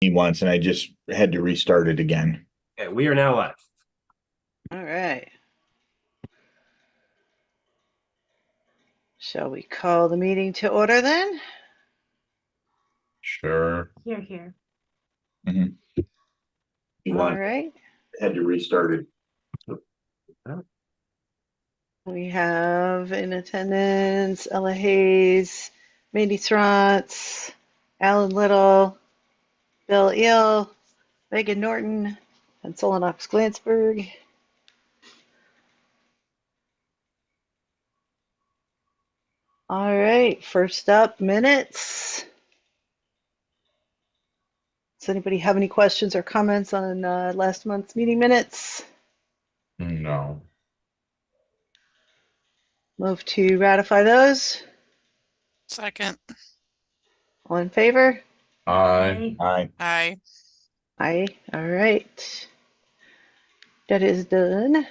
me once and I just had to restart it again. Okay, we are now live. All right. Shall we call the meeting to order then? Sure. Here. You All want, right. had to restart it. We have in attendance Ella Hayes, Mandy Srantz, Alan Little, Bill Eel, Megan Norton, and Solenox Glansberg. All right. First up, minutes. Does anybody have any questions or comments on last month's meeting minutes? No. Move to ratify those. Second. All in favor? Aye. Aye. Aye. All right. That is done.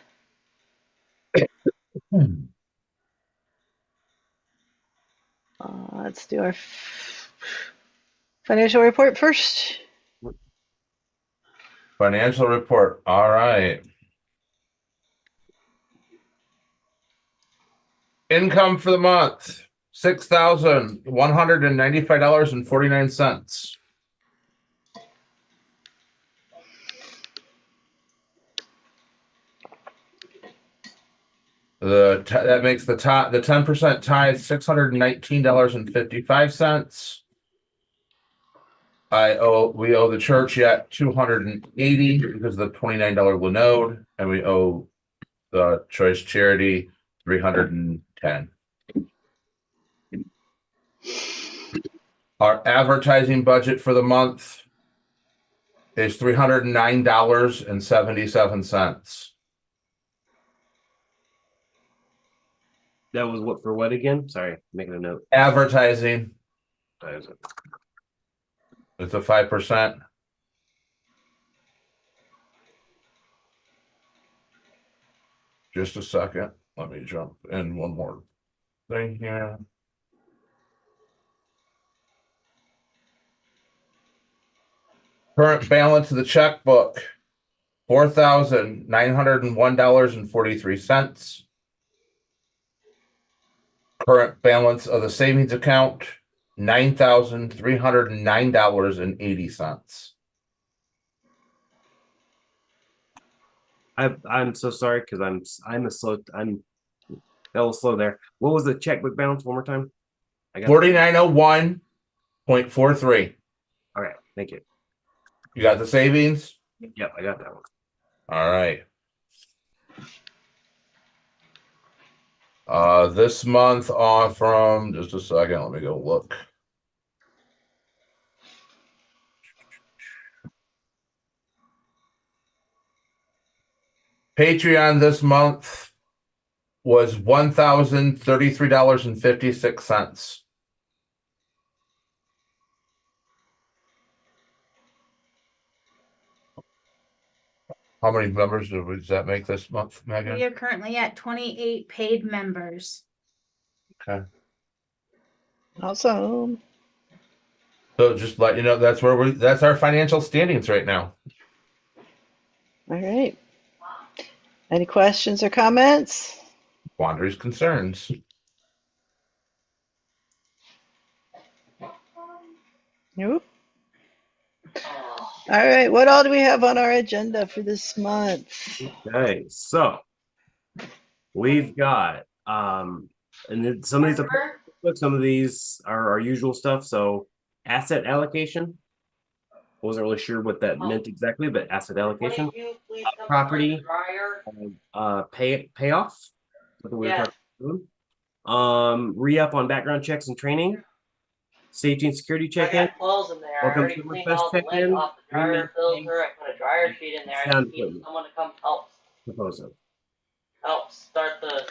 Let's do our financial report first. Financial report. All right. Income for the month, $6,195.49. That makes the 10% tithe $619.55. We owe the church yet $280 because of the $29 Linode, and we owe the Choice Charity $310. Our advertising budget for the month is $309.77. That was what for what again? Sorry, making a note. Advertising, That is it. it's a 5%. Just a second. Let me jump in one more thing here. Current balance of the checkbook, $4,901.43. Current balance of the savings account, $9,309.80. I'm so sorry because I'm a little slow there. What was the checkbook balance one more time? I got 4901.43. Okay, thank you. You got the savings? Yep, I got that one. All right. This month on from just a second, let me go look. Patreon this month was $1,033.56. How many members does that make this month, Megan? We are currently at 28 paid members. Okay. Awesome. So just let you know that's our financial standings right now. All right. Any questions or comments? Quandaries, concerns. Nope. All right. What all do we have on our agenda for this month? Okay, so we've got and then some of these are our usual stuff. So asset allocation. Wasn't really sure what that meant exactly, but asset allocation, property, payoff. What we were talking about. Re-up on background checks and training. Safety and security check-in. Clothes in there. I Welcome already to cleaned Fest all the check-in. lint off the dryer filter. I put a dryer sheet in there. I Sound just need equipment. someone to come help Proposal. start the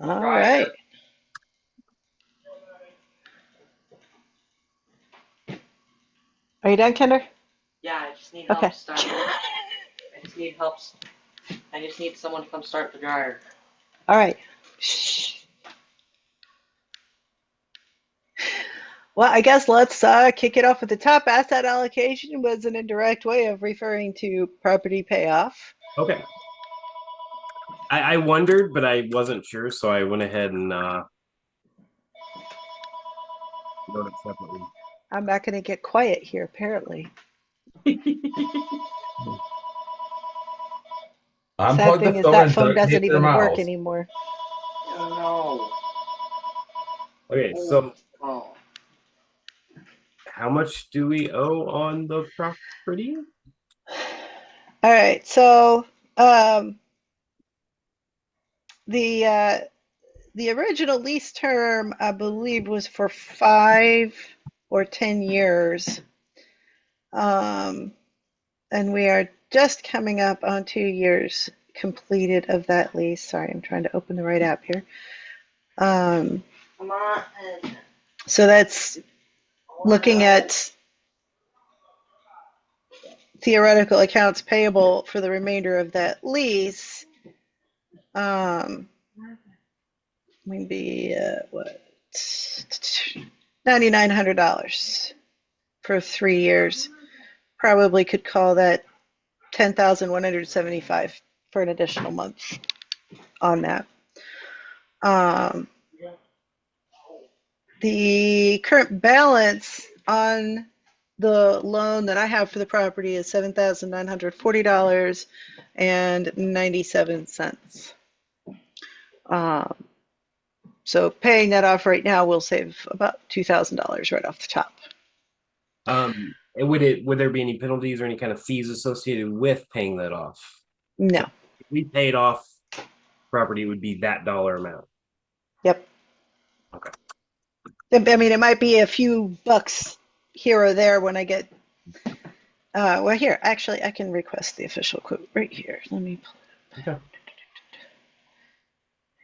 All dryer. right. Are you done, Kinder? Yeah, I just need help Okay. start. I just need help. I just need someone to come start the dryer. All right. Shh. Well, I guess let's kick it off at the top. Asset allocation was an indirect way of referring to property payoff. Okay. I wondered, but I wasn't sure, so I went ahead and wrote it separately. I'm not going to get quiet here, apparently. Sad Unplug thing the is phone that and phone doesn't tape their even work mouths. anymore. Oh, Okay, so no. how much do we owe on the property? All right, so the original lease term, I believe, was for 5 or 10 years. And we are just coming up on 2 years completed of that lease. Sorry, I'm trying to open the right app here. Come on. So that's looking at theoretical accounts payable for the remainder of that lease. Maybe what, $9,900 for 3 years. Probably could call that 10,175 for an additional month on that. The current balance on the loan that I have for the property is $7,940.97. So paying that off right now will save about $2,000 right off the top. And would there be any penalties or any kind of fees associated with paying that off? No. If we paid off property, it would be that dollar amount. Yep. Okay. I mean, it might be a few bucks here or there when I get. Well, here, actually, I can request the official quote right here. Let me pull it up.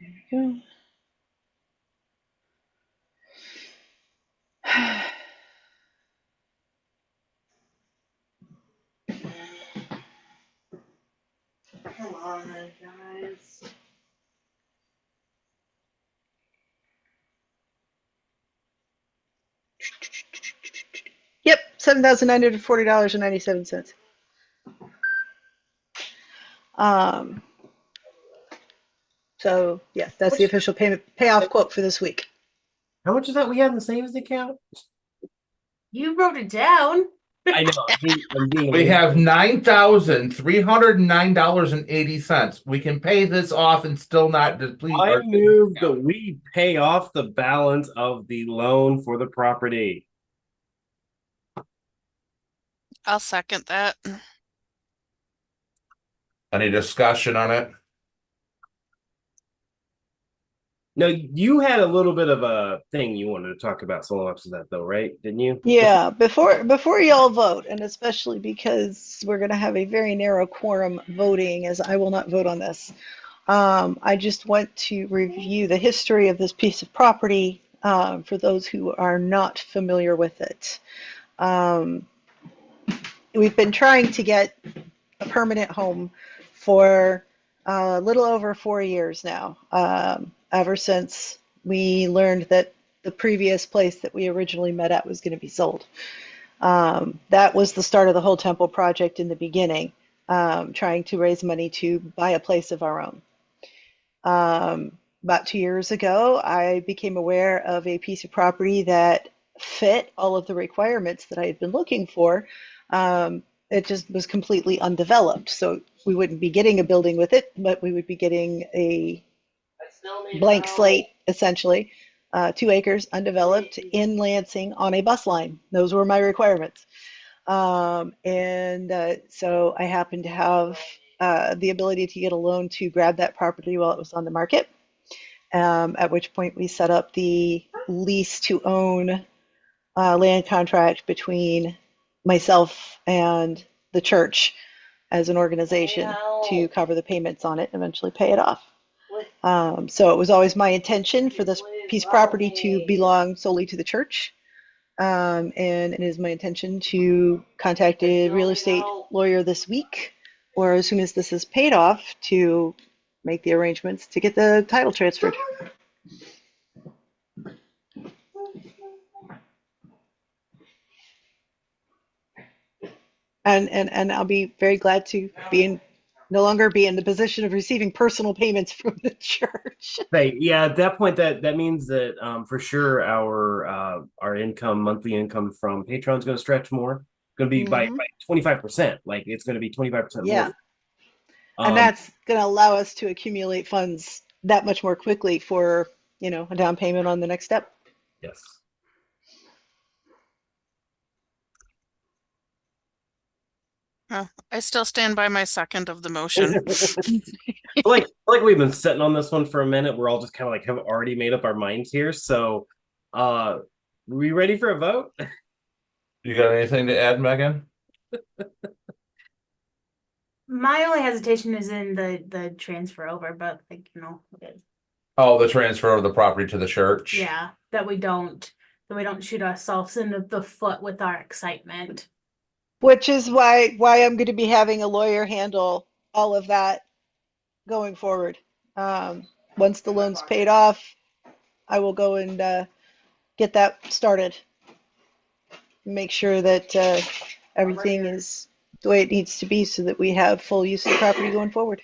Okay. There we go. Come on, guys. Yep, $7,940.97. So yeah, that's the official payoff quote for this week. How much of that we had in the savings account? You wrote it down. I know. I'm being We have $9,309.80. We can pay this off and still not deplete I our. move that we pay off the balance of the loan for the property. I'll second that. Any discussion on it? No, you had a little bit of a thing you wanted to talk about solo ups of that though, right? Didn't you? Yeah, before y'all vote, and especially because we're going to have a very narrow quorum voting, as I will not vote on this. I just want to review the history of this piece of property for those who are not familiar with it. We've been trying to get a permanent home for a little over 4 years now, ever since we learned that the previous place that we originally met at was going to be sold. That was the start of the whole temple project in the beginning, trying to raise money to buy a place of our own. About 2 years ago, I became aware of a piece of property that fit all of the requirements that I had been looking for. It just was completely undeveloped. So we wouldn't be getting a building with it, but we would be getting a blank slate, essentially. 2 acres, undeveloped, in Lansing on a bus line. Those were my requirements. So I happened to have the ability to get a loan to grab that property while it was on the market, at which point we set up the lease to own land contract between myself and the church as an organization to cover the payments on it and eventually pay it off. So it was always my intention for this piece of property to belong solely to the church. And it is my intention to contact a real estate lawyer this week, or as soon as this is paid off, to make the arrangements to get the title transferred. And I'll be very glad to no longer be in the position of receiving personal payments from the church. Yeah, at that point, that means that for sure our income, monthly income from Patreon is going to stretch more. Going to be by 25%. Like it's going to be 25% Yeah. more. And that's going to allow us to accumulate funds that much more quickly for, a down payment on the next step. Yes. I still stand by my second of the motion. like we've been sitting on this one for a minute. We're all just kind of like have already made up our minds here. So, we ready for a vote? You got anything to add, Megan? My only hesitation is in the transfer over, but Oh, the transfer of the property to the church. yeah, that we don't shoot ourselves in the foot with our excitement. Which is why I'm going to be having a lawyer handle all of that going forward. Once the loan's paid off, I will go and get that started. Make sure that everything is the way it needs to be so that we have full use of the property going forward.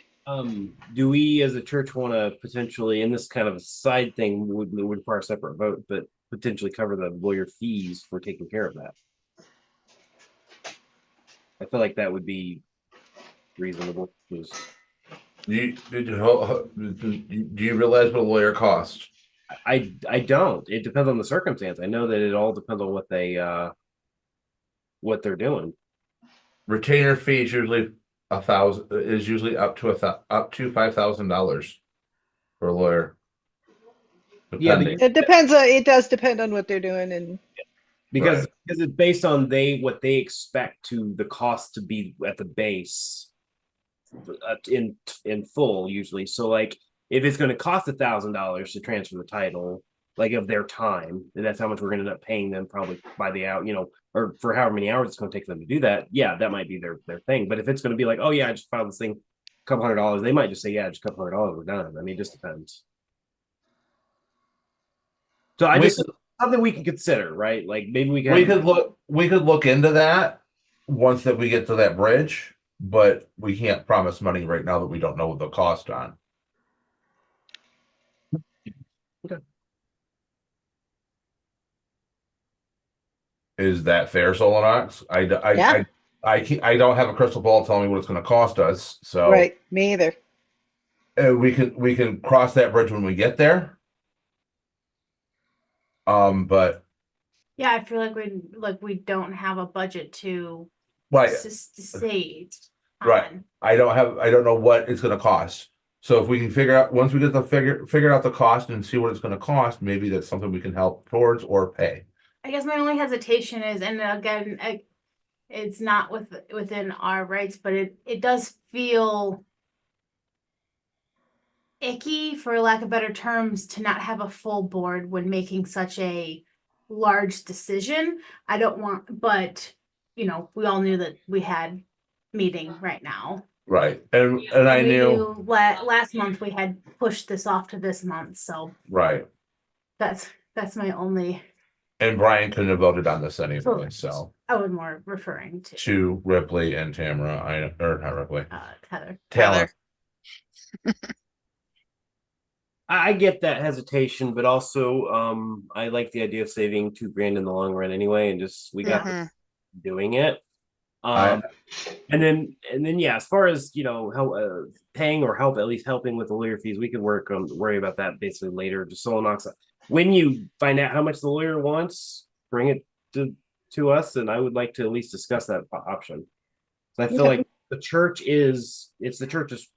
Do we as a church want to potentially, in this kind of a side thing, would require a separate vote, but potentially cover the lawyer fees for taking care of that? I feel like that would be reasonable. Do you realize what a lawyer costs? I don't. It depends on the circumstance. I know that it all depends on what they're doing. Retainer fee is usually up to $5,000 for a lawyer. Yeah, Depending. It depends. It does depend on what they're doing, and because it's based on what they expect to the cost to be at the base in full usually. So like if it's going to cost $1,000 to transfer the title, like of their time, and that's how much we're going to end up paying them probably by the hour, or for however many hours it's going to take them to do that. Yeah, that might be their thing. But if it's going to be like, oh yeah, I just filed this thing, a couple $100, they might just say, yeah, just a couple $100, we're done. I mean, it just depends. So something we can consider, right? Like maybe we could look into that once that we get to that bridge, but we can't promise money right now that we don't know what the cost on. Okay. Is that fair, Solanox? I don't have a crystal ball telling me what it's going to cost us. So right, me either. we can cross that bridge when we get there. But Yeah, I feel like we don't have a budget to right, say right. I don't know what it's going to cost. So if we can figure out once we get figure out the cost and see what it's going to cost, maybe that's something we can help towards or pay. I guess my only hesitation is, and again, it's not within our rights, but it does feel icky, for lack of better terms, to not have a full board when making such a large decision. I don't want, but we all knew that we had meeting right now. Right, and I knew last month we had pushed this off to this month, so right. That's my only. And Brian couldn't have voted on this anyway, so I was more referring to Ripley and Tamara. Or not Ripley. Heather. Taylor. I get that hesitation, but also I like the idea of saving $2,000 in the long run anyway, and just we got doing it. And then yeah, as far as help paying or at least helping with the lawyer fees, we could worry about that basically later. Just Solanox, when you find out how much the lawyer wants, bring it to us, and I would like to at least discuss that option. So I feel like the church is the church is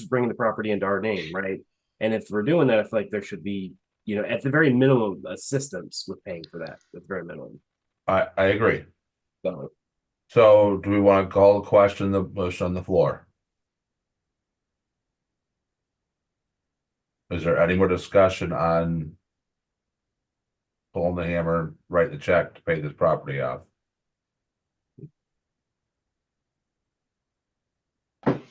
bringing the property into our name, right? And if we're doing that, I feel like there should be at the very minimum assistance with paying for that. At the very minimum. I agree. So do we want to call the question, the motion on the floor? Is there any more discussion on pulling the hammer and write the check to pay this property off? All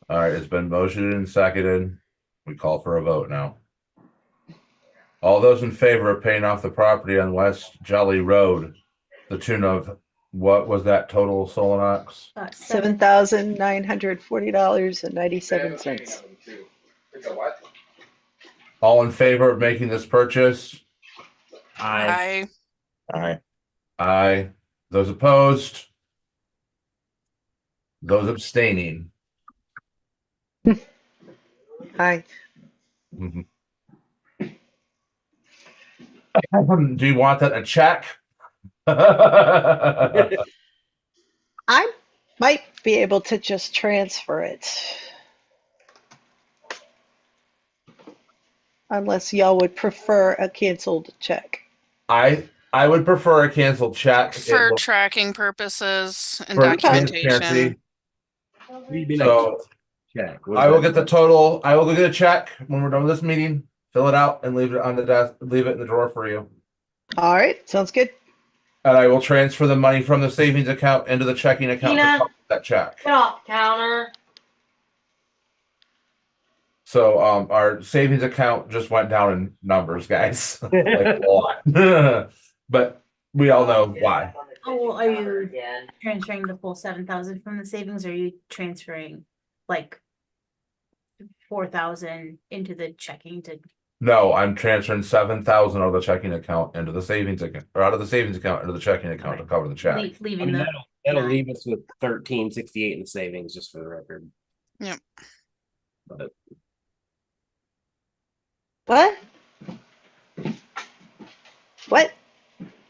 right, it's been motioned and seconded. We call for a vote now. All those in favor of paying off the property on West Jolly Road, the tune of What was that total, Solenox? $7,940.97. It's a what? All in favor of making this purchase? I I, Aye. Those opposed? Those abstaining? Hi. Mhm. Do you want that a check? I might be able to just transfer it. Unless y'all would prefer a canceled check. I would prefer a canceled check. It for will- tracking purposes and for documentation. transparency. We'd be like, So check. What I is will that? get the total. I will go get a check when we're done with this meeting. Fill it out and leave it on the desk. Leave it in the drawer for you. All right, sounds good. And I will transfer the money from the savings account into the checking account to Tina. cover that check. Get off the counter. So our savings account just went down in numbers, guys. Like a lot. But we all know why. Oh, well, are you Again. transferring the full 7,000 from the savings? Or are you transferring like 4,000 into the checking to? No, I'm transferring 7,000 out of the checking account into the savings account, or out of the savings account into the checking account to cover the check. Leaving I mean, the that'll nine. leave us with 1368 in the savings, just for the record. Yep. But What? What?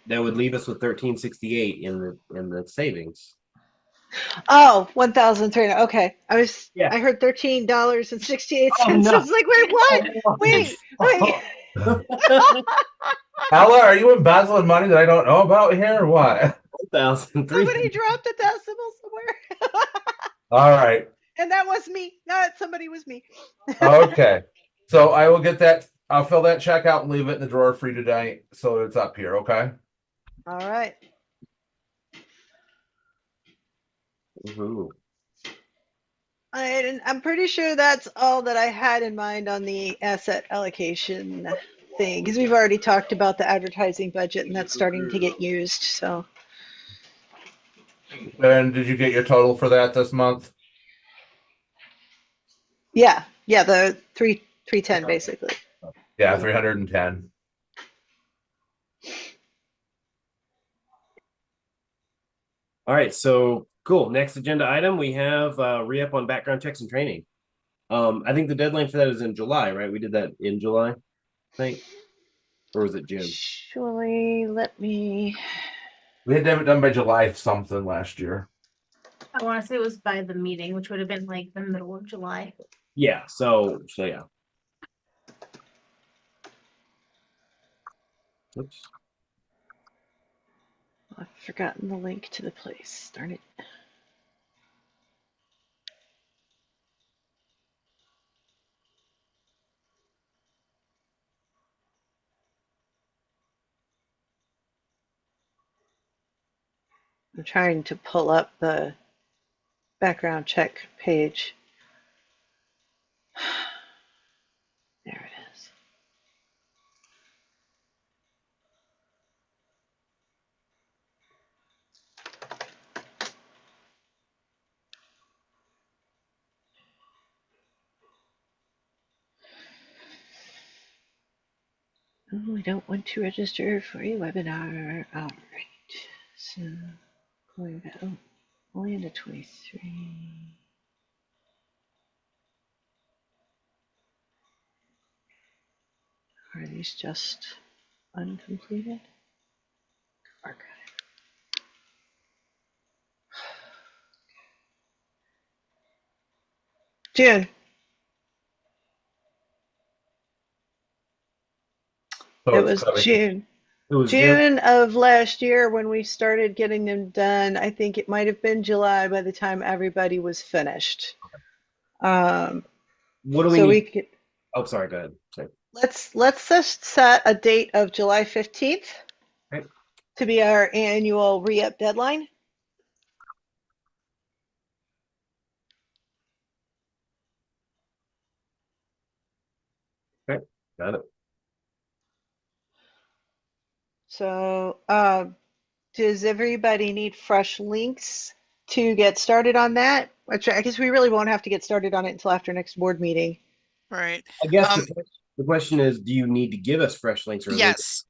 that would leave us with 1368 in the savings. Oh, 1,300. Okay. Yeah. I heard $13.68. Oh, no. I was like, wait, what? Wait. Ella, are you embezzling money that I don't know about here or what? 1,003. Somebody dropped a decimal somewhere. All right. And that was me. Not somebody was me. Okay. So I will get that. I'll fill that check out and leave it in the drawer for you today. So it's up here. Okay. All right. Ooh. I'm pretty sure that's all that I had in mind on the asset allocation thing, because we've already talked about the advertising budget and that's starting to get used. So And did you get your total for that this month? yeah, the 310 basically. Yeah, 310. All right, so cool. Next agenda item, we have re-up on background checks and training. I think the deadline for that is in July, right? We did that in July, I think. Or was it June? Actually, let me. We had to have it done by July something last year. I want to say it was by the meeting, which would have been like the middle of July. Yeah, so yeah. Oops. I've forgotten the link to the place. Darn it. I'm trying to pull up the background check page. There it is. Oh, I don't want to register for a webinar. All right. So going back. Oh, only into 23. Are these just uncompleted? Archive. June. So It it's was coming. June. It was June. June of last year when we started getting them done. I think it might have been July by the time everybody was finished. What do we So need? we could Oh, sorry, go ahead. Sorry. let's just set a date of July 15th Okay. to be our annual re-up deadline. Okay, got it. So does everybody need fresh links to get started on that? Which I guess we really won't have to get started on it until after next board meeting. Right. I guess Um, the question is, do you need to give us fresh links or are they Yes,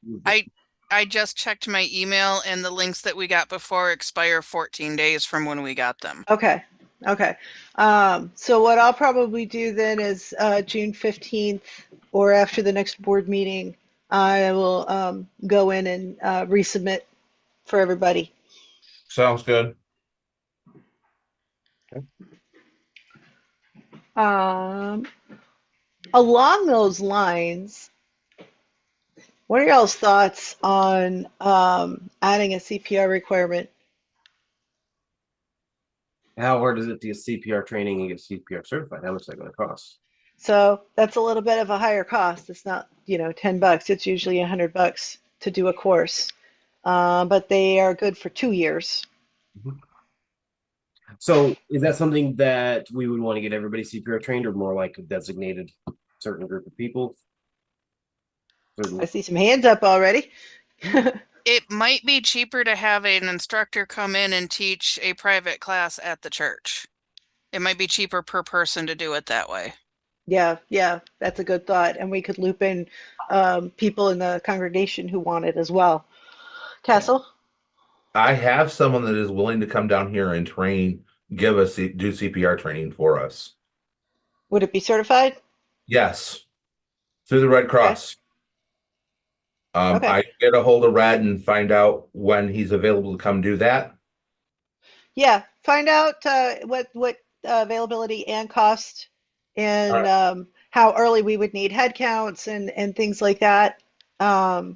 I just checked my email and the links that we got before expire 14 days from when we got them. Okay, okay. So what I'll probably do then is June 15th or after the next board meeting, I will go in and resubmit for everybody. Sounds good. Along those lines, what are y'all's thoughts on adding a CPR requirement? How hard is it to get CPR training and get CPR certified? How much is that going to cost? So that's a little bit of a higher cost. It's not, $10. It's usually $100 to do a course. But they are good for 2 years. So is that something that we would want to get everybody CPR trained or more like a designated certain group of people? I see some hands up already. It might be cheaper to have an instructor come in and teach a private class at the church. It might be cheaper per person to do it that way. Yeah, that's a good thought. And we could loop in people in the congregation who want it as well. Castle? I have someone that is willing to come down here and train, do CPR training for us. Would it be certified? Yes, through the Red Cross. Okay. I get a hold of Red and find out when he's available to come do that. Yeah, find out what availability and cost and All how early we would need head counts and things like that. So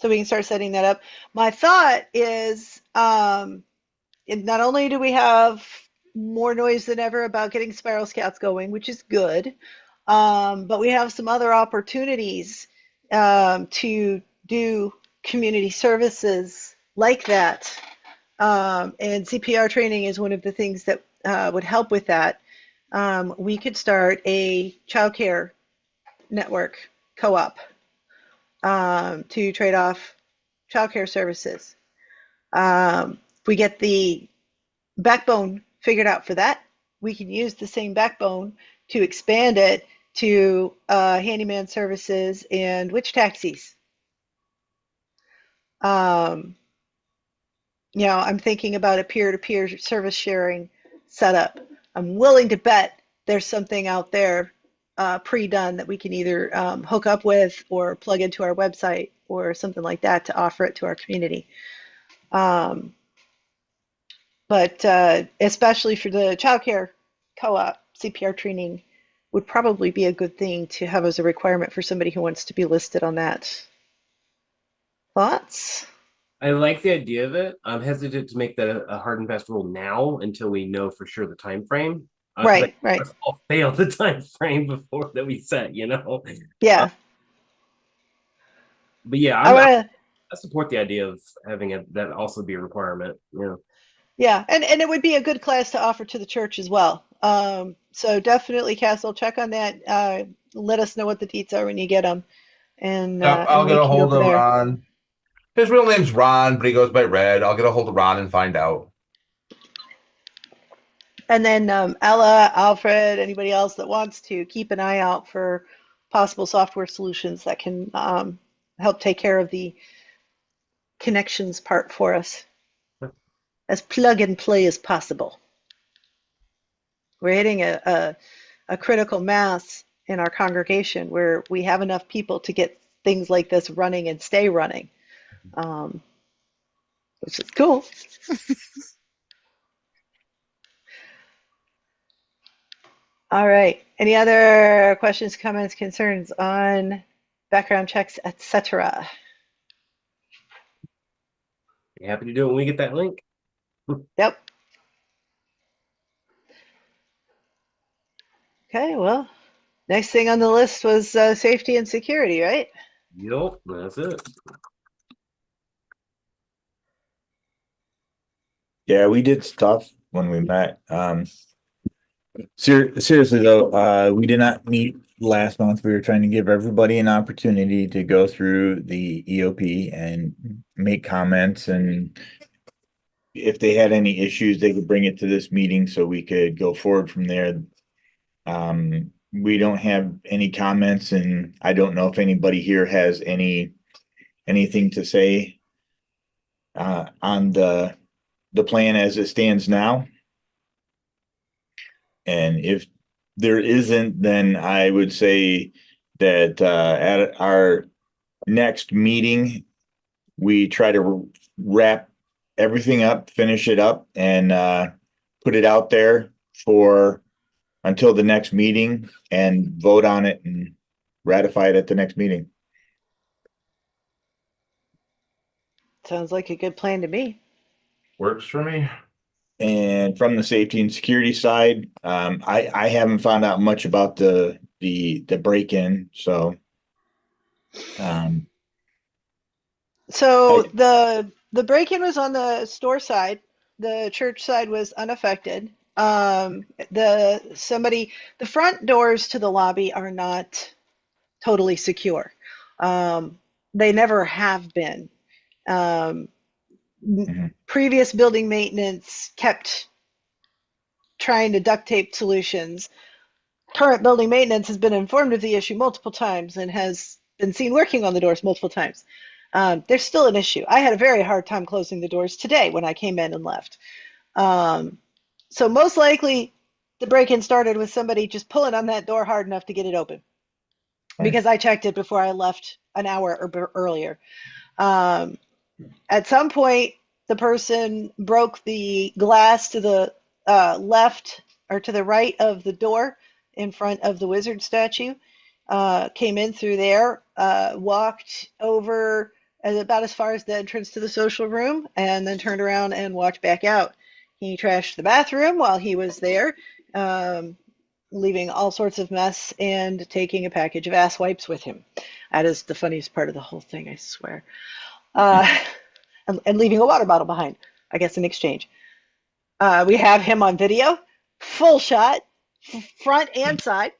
we can start setting that up. My thought is not only do we have more noise than ever about getting Spiral Scouts going, which is good, but we have some other opportunities to do community services like that. And CPR training is one of the things that would help with that. We could start a childcare network co-op to trade off childcare services. If we get the backbone figured out for that, we can use the same backbone to expand it to handyman services and witch taxis. I'm thinking about a peer-to-peer service sharing setup. I'm willing to bet there's something out there pre-done that we can either hook up with or plug into our website or something like that to offer it to our community. But especially for the childcare co-op, CPR training would probably be a good thing to have as a requirement for somebody who wants to be listed on that. Thoughts? I like the idea of it. I'm hesitant to make that a hard and fast rule now until we know for sure the time frame. Right. I'll fail the time frame before that we set, Yeah. But yeah, I support the idea of having that also be a requirement. Yeah, and it would be a good class to offer to the church as well. So definitely, Castle, check on that. Let us know what the deets are when you get them, and I'll we get a can go hold from of there. Ron. His real name's Ron, but he goes by Red. I'll get a hold of Ron and find out. And then Ella, Alfred, anybody else that wants to keep an eye out for possible software solutions that can help take care of the connections part for us, as plug and play as possible. We're hitting a critical mass in our congregation where we have enough people to get things like this running and stay running, which is cool. All right. Any other questions, comments, concerns on background checks, etc.? Happy to do it when we get that link. Yep. Okay, well, next thing on the list was safety and security, right? Yep, that's it. Yeah, we did stuff when we met. Seriously though, we did not meet last month we were trying to give everybody an opportunity to go through the EOP and make comments, and if they had any issues, they could bring it to this meeting so we could go forward from there. We don't have any comments, and I don't know if anybody here has anything to say on the plan as it stands now. And if there isn't, then I would say that at our next meeting, we try to wrap everything up, finish it up, and put it out there for until the next meeting and vote on it and ratify it at the next meeting. Sounds like a good plan to me. Works for me. And from the safety and security side, I haven't found out much about the break-in, so So the break-in was on the store side. The church side was unaffected. The front doors to the lobby are not totally secure. They never have been. Previous building maintenance kept trying to duct tape solutions. Current building maintenance has been informed of the issue multiple times and has been seen working on the doors multiple times. There's still an issue. I had a very hard time closing the doors today when I came in and left. So most likely the break-in started with somebody just pulling on that door hard enough to get it open. Because I checked it before I left an hour earlier. At some point, the person broke the glass to the left or to the right of the door in front of the wizard statue, came in through there, walked over about as far as the entrance to the social room, and then turned around and walked back out. He trashed the bathroom while he was there, leaving all sorts of mess and taking a package of ass wipes with him. That is the funniest part of the whole thing, I swear. And leaving a water bottle behind, I guess, in exchange. We have him on video, full shot, front and side.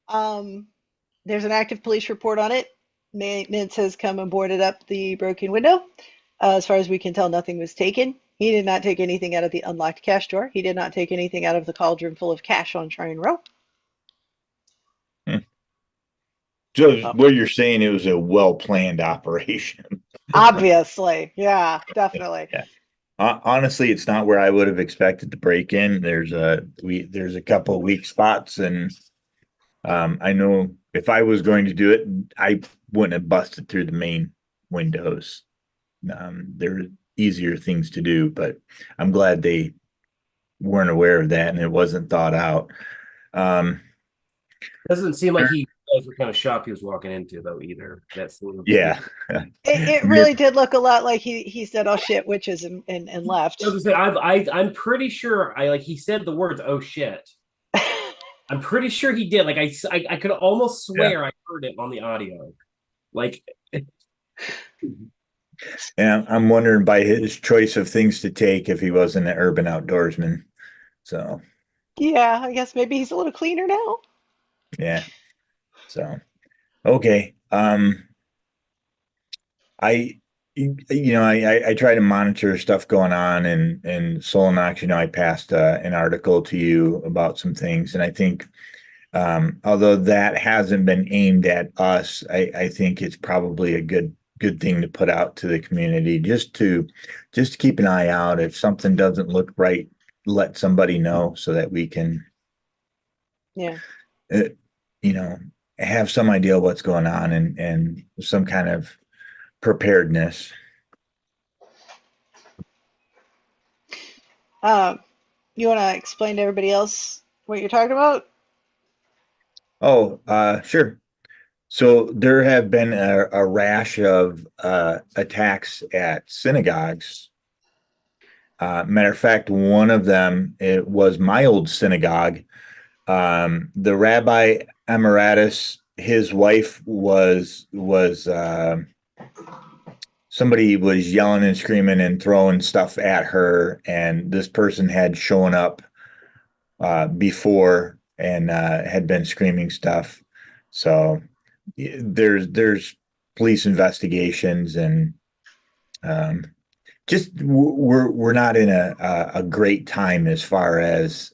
There's an active police report on it. Maintenance has come and boarded up the broken window. As far as we can tell, nothing was taken. He did not take anything out of the unlocked cash drawer. He did not take anything out of the cauldron full of cash on Shrine Row. So what you're saying, it was a well-planned operation. Obviously, yeah, definitely. Yeah. Honestly, it's not where I would have expected to break in. There's a couple of weak spots, and I know if I was going to do it, I wouldn't have busted through the main windows. There are easier things to do, but I'm glad they weren't aware of that and it wasn't thought out. Doesn't seem like he knows what kind of shop he was walking into, though, either. That's Yeah. It really did look a lot like he said, "Oh shit, witches," and left. I was gonna say, I'm pretty sure he said the words "oh shit." I'm pretty sure he did. Like I could almost swear I heard it on the audio. Like, and I'm wondering by his choice of things to take if he wasn't an urban outdoorsman. So Yeah, I guess maybe he's a little cleaner now. yeah. So okay. I try to monitor stuff going on and Solenox, I passed an article to you about some things, and I think although that hasn't been aimed at us, I think it's probably a good thing to put out to the community just to keep an eye out. If something doesn't look right, let somebody know so that we can have some idea what's going on and some kind of preparedness. You want to explain to everybody else what you're talking about? Oh, sure. So there have been a rash of attacks at synagogues. Matter of fact, one of them, it was my old synagogue. The Rabbi Emeritus, his wife was somebody was yelling and screaming and throwing stuff at her, and this person had shown up before and had been screaming stuff. So there's police investigations and just we're not in a great time as far as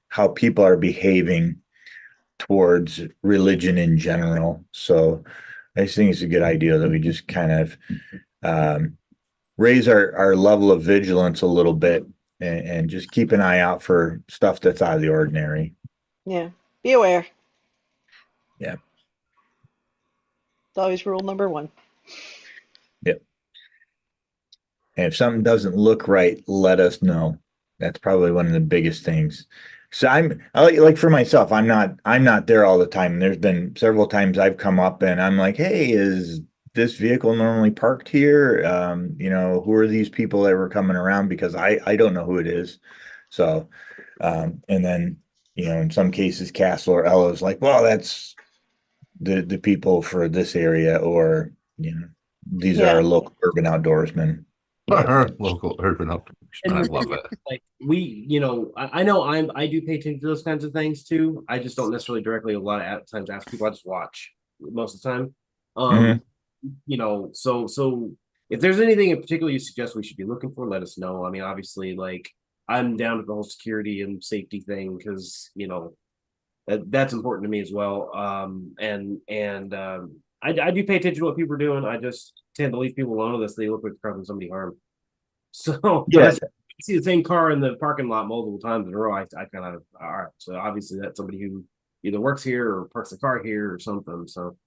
how people are behaving towards religion in general. So I just think it's a good idea that we just kind of raise our level of vigilance a little bit and just keep an eye out for stuff that's out of the ordinary. Yeah. Be aware. Yeah. It's always rule number one. Yep. And if something doesn't look right, let us know. That's probably one of the biggest things. So like for myself, I'm not there all the time. There's been several times I've come up and I'm like, hey, is this vehicle normally parked here? Who are these people that were coming around? Because I don't know who it is. So, and then, in some cases, Castle or Ella is like, well, that's the people for this area, or, these are our local urban outdoorsmen. Local urban outdoors. I love it. Like I know I do pay attention to those kinds of things too. I just don't necessarily directly a lot of times ask people. I just watch most of the time. So if there's anything in particular you suggest we should be looking for, let us know. I mean, obviously, like I'm down with the whole security and safety thing because that's important to me as well. I do pay attention to what people are doing. I just tend to leave people alone unless they look like they're causing somebody harm. So Yes. I see the same car in the parking lot multiple times in a row. I kind of all right. So obviously that's somebody who either works here or parks the car here or something. So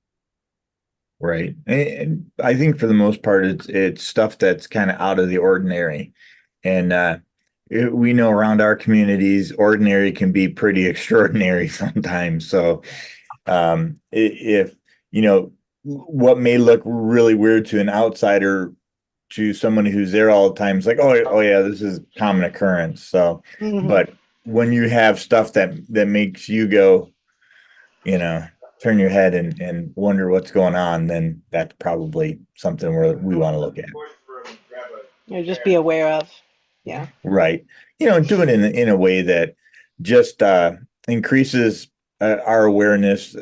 Right. And I think for the most part, it's stuff that's kind of out of the ordinary. And we know around our communities, ordinary can be pretty extraordinary sometimes. So if what may look really weird to an outsider, to someone who's there all the time, it's like, oh yeah, this is common occurrence. So, but when you have stuff that makes you go, turn your head and wonder what's going on, then that's probably something we want to look at. Just be aware of. Yeah. Right. Do it in a way that just increases our awareness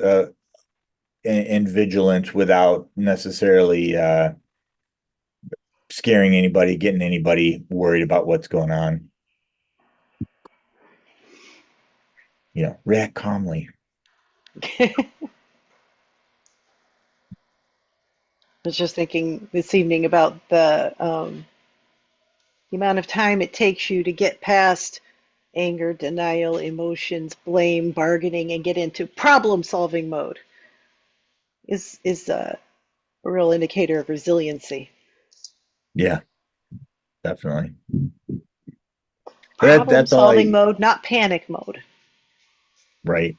and vigilance without necessarily scaring anybody, getting anybody worried about what's going on. React calmly. I was just thinking this evening about the amount of time it takes you to get past anger, denial, emotions, blame, bargaining, and get into problem-solving mode is a real indicator of resiliency. Yeah, definitely. That's all Problem-solving mode, not panic mode. Right.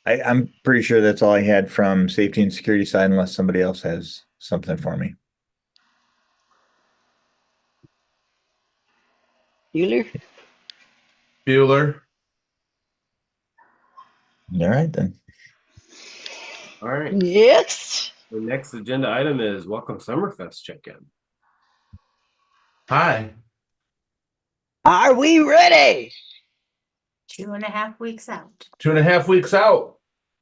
I'm pretty sure that's all I had from safety and security side, unless somebody else has something for me. Bueller. All right, then. all right. Yes. The next agenda item is Welcome Summerfest check-in. Hi. Are we ready? 2.5 weeks out. 2.5 weeks out.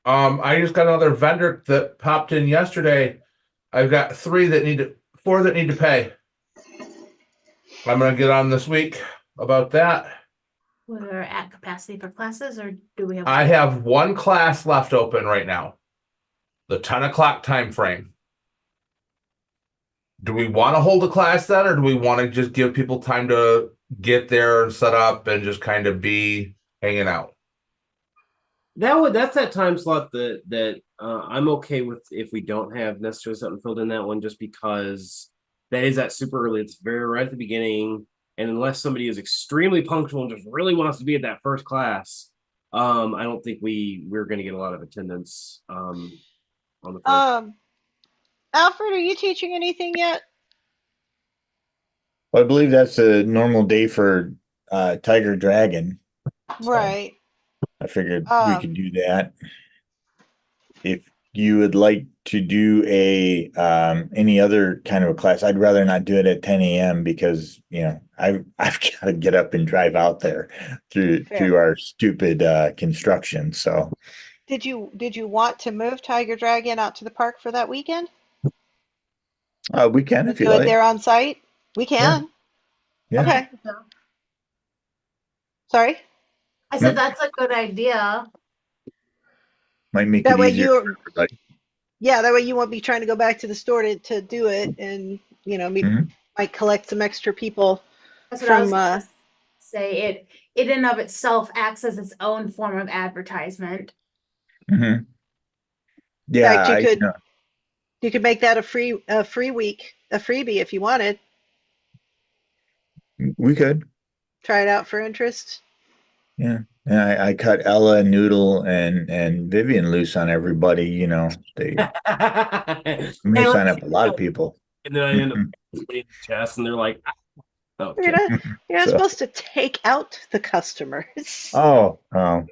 I just got another vendor that popped in yesterday. I've got 4 that need to pay. I'm gonna get on this week about that. We're at capacity for classes, or do we have? I have 1 class left open right now. The 10 o'clock time frame. Do we want to hold a class then, or do we want to just give people time to get there and set up and just kind of be hanging out? That's that time slot that I'm okay with if we don't have necessarily something filled in that one, just because that is that super early. It's very right at the beginning, and unless somebody is extremely punctual and just really wants to be at that first class, I don't think we're going to get a lot of attendance on the first. Alfred, are you teaching anything yet? Well, I believe that's a normal day for Tiger Dragon. Right. I figured we could do that. If you would like to do a any other kind of a class, I'd rather not do it at 10 a.m. because I've got to get up and drive out there through our stupid construction. So Did you want to move Tiger Dragon out to the park for that weekend? We can if you Do it like. there on site? We can. Yeah. Okay. Sorry? I said Yep. that's a good idea. Might make That it way easier you're- for everybody. Yeah, that way you won't be trying to go back to the store to do it, and Mhm. might collect some extra people That's what I was from. gonna say. It in of itself acts as its own form of advertisement. Mhm. In Yeah, fact, I know. you could make that a free week, a freebie if you wanted. We could. Try it out for interest. Yeah. And I cut Ella and Noodle and Vivian loose on everybody, you know. They may sign up a lot of people. And then I end up in the chest, and they're like, "Ah." Okay. You're not So- supposed to take out the customers. Oh, so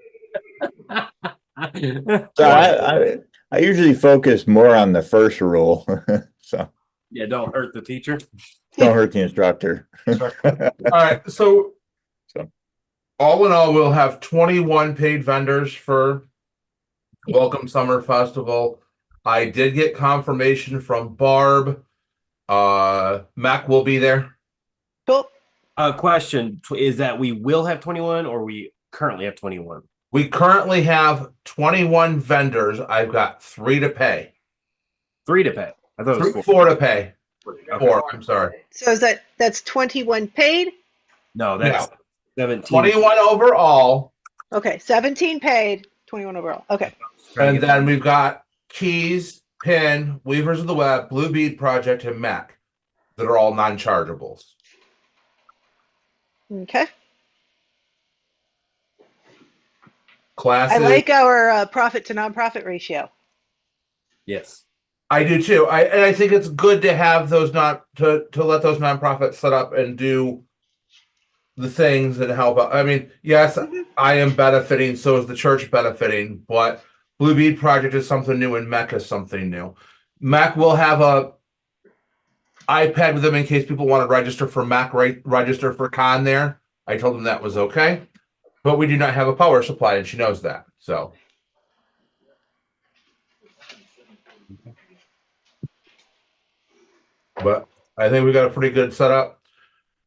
I usually focus more on the first rule. So Yeah, don't hurt the teacher. don't hurt the instructor. All right, so all in all, we'll have 21 paid vendors for Welcome Summer Festival. I did get confirmation from Barb. Mac will be there. Cool. Question is that we will have 21 or we currently have 21? We currently have 21 vendors. I've got 3 to pay. 3 to pay. I thought it was 4. 4 to pay. Okay. 4, I'm sorry. So that's 21 paid? No, that's 17. 21 overall. Okay, 17 paid, 21 overall. Okay. And then we've got Keys, Pin, Weavers of the Web, Blue Bead Project, and Mac that are all non-chargeables. Okay. Classes. I like our profit to nonprofit ratio. Yes. I do too. I think it's good to have those to let those nonprofits set up and do the things and help out. I mean, yes, I am benefiting, so is the church benefiting, but Blue Bead Project is something new and Mac is something new. Mac will have a iPad with them in case people want to register for Mac, register for Con there. I told them that was okay, but we do not have a power supply, and she knows that. So, but I think we got a pretty good setup.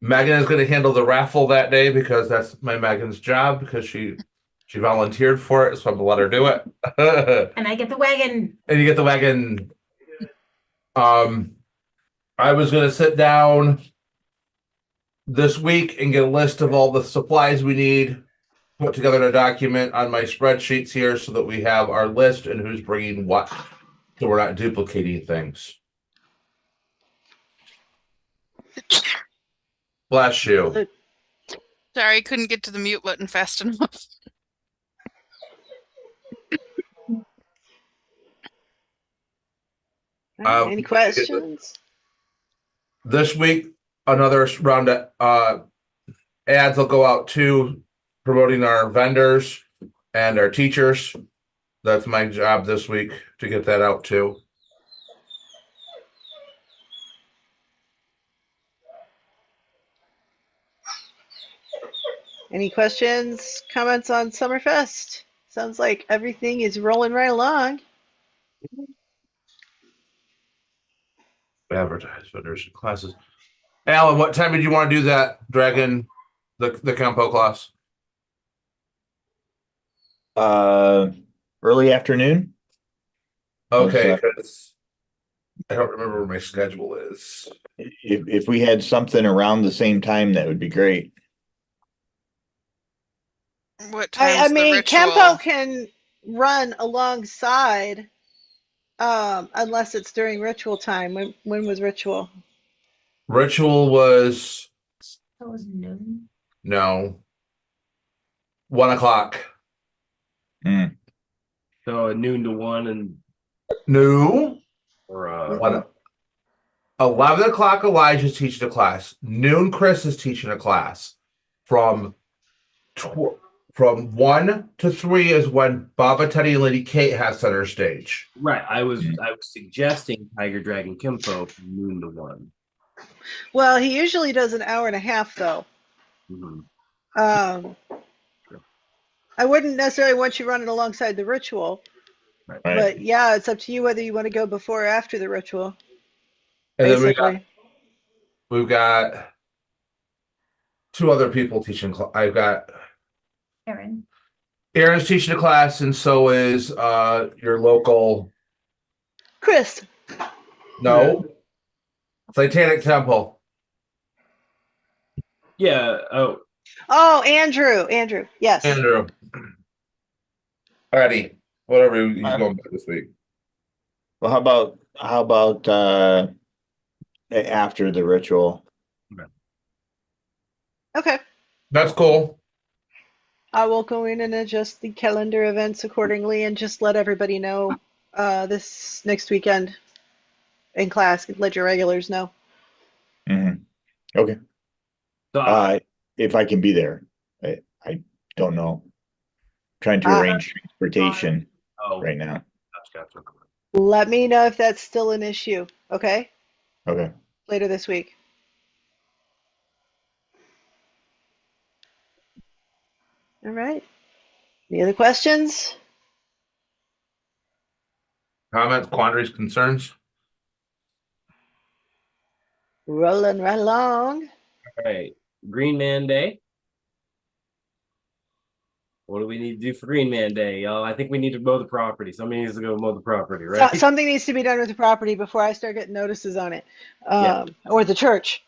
Megan is going to handle the raffle that day because that's Megan's job because she volunteered for it, so I'm gonna let her do it. And I get the wagon. And you get the wagon. I was gonna sit down this week and get a list of all the supplies we need, put together in a document on my spreadsheets here so that we have our list and who's bringing what, so we're not duplicating things. Bless you. Sorry, I couldn't get to the mute button fast enough. Any questions? This week, another round of ads will go out too, promoting our vendors and our teachers. That's my job this week to get that out too. Any questions, comments on Summerfest? Sounds like everything is rolling right along. Advertise vendors and classes. Alan, what time did you want to do that Dragon, the Campo class? Early afternoon. Okay, because I don't remember where my schedule is. If we had something around the same time, that would be great. What time's I the mean, ritual? Campo can run alongside, unless it's during ritual time. When was ritual? Ritual was That was noon. no 1 o'clock. So noon to 1 and No. or 11 o'clock Elijah's teaching a class. Noon Chris is teaching a class. From 1 to 3 is when Baba Teddy and Lady Kate has center stage. right. I was suggesting Tiger Dragon Kimpo from noon to 1. Well, he usually does an hour and a half though. Mhm. I wouldn't necessarily want you running alongside the ritual, Right. but yeah, it's up to you whether you want to go before or after the ritual. And then Basically. we've got two other people teaching. I've got Erin. Aaron's teaching a class, and so is your local Chris. Satanic Temple. Yeah. Oh, Oh, Andrew. Yes. Andrew. Alrighty. Whatever he's going back this week. Well, how about after the ritual? Okay. That's cool. I will go in and adjust the calendar events accordingly and just let everybody know this next weekend in class. Let your regulars know. Mhm. Okay. so If I can be there, I don't know. Trying to arrange transportation oh, right now. gotcha. Let me know if that's still an issue. Okay. Okay. Later this week. All right. Any other questions? Comments, quandaries, concerns? Rolling right along. All right. Green Man Day. What do we need to do for Green Man Day, y'all? I think we need to mow the property. Somebody needs to go mow the property, right? Something needs to be done with the property before I start getting notices on it. Yeah. Or the church.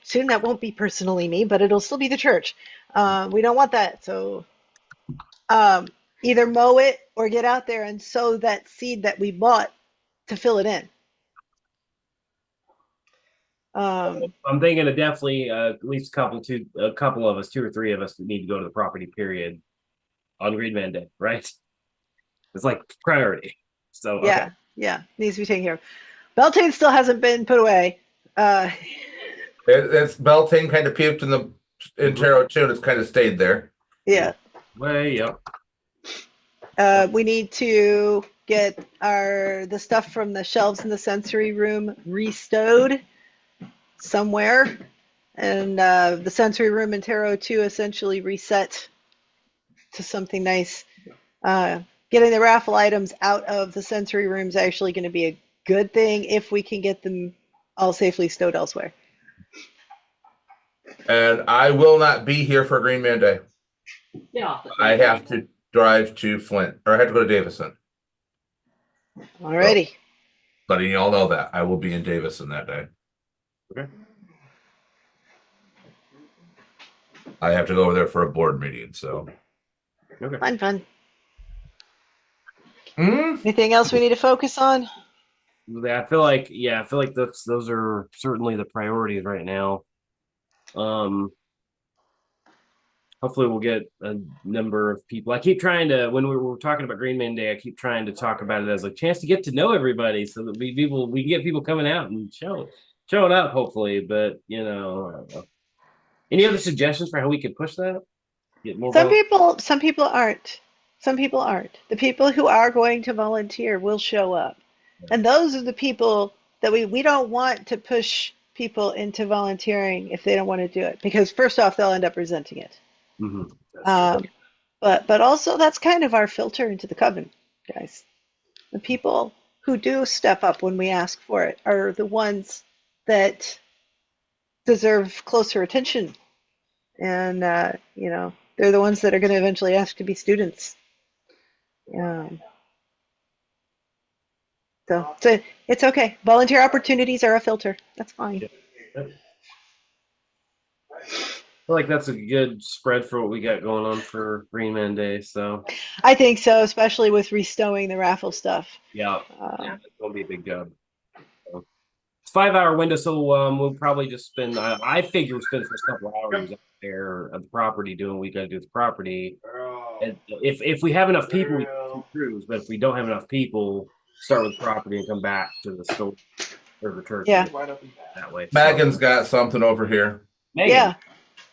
Soon that won't be personally me, but it'll still be the church. We don't want that. So either mow it or get out there and sow that seed that we bought to fill it in. I'm thinking of definitely at least a couple of us, 2 or 3 of us, need to go to the property. Period. On Green Man Day, right? It's like priority. So okay. Yeah, needs to be taken care of. Beltane still hasn't been put away. It's Beltane kind of puked in Tarot too, and it's kind of stayed there. Yeah. Way up. We need to get the stuff from the shelves in the sensory room restowed somewhere, and the sensory room in Tarot 2 essentially reset to something nice. Getting the raffle items out of the sensory room is actually going to be a good thing if we can get them all safely stowed elsewhere. And I will not be here for Green Man Day. Yeah. I have to drive to Flint, or I have to go to Davison. Alrighty. Letting you all know that I will be in Davison that day. Okay. I have to go over there for a board meeting, so. Okay. Fun. Anything else we need to focus on? I feel like those are certainly the priorities right now. Hopefully we'll get a number of people. I keep trying to, when we were talking about Green Man Day, I keep trying to talk about it as a chance to get to know everybody, so that we can get people coming out and showing up, hopefully. But any other suggestions for how we could push that? Get more. Some people aren't. Some people aren't. The people who are going to volunteer will show up. And those are the people that we don't want to push people into volunteering if they don't want to do it, because first off, they'll end up resenting it. Mm-hmm. But also that's kind of our filter into the coven, guys. The people who do step up when we ask for it are the ones that deserve closer attention. And, they're the ones that are going to eventually ask to be students. So it's okay. Volunteer opportunities are a filter. That's fine. Yeah. I feel like that's a good spread for what we got going on for Green Man Day. So I think so, especially with restowing the raffle stuff. yeah, it's gonna be a big job. So, it's 5-hour window, so we'll probably just spend. I figure we'll spend the first couple of hours out there at the property doing what we got to do with the property. And if we have enough people, we can do crews. But if we don't have enough people, start with property and come back to the store or the church. Yeah. That way. Megan's got something over here. Megan. Yeah.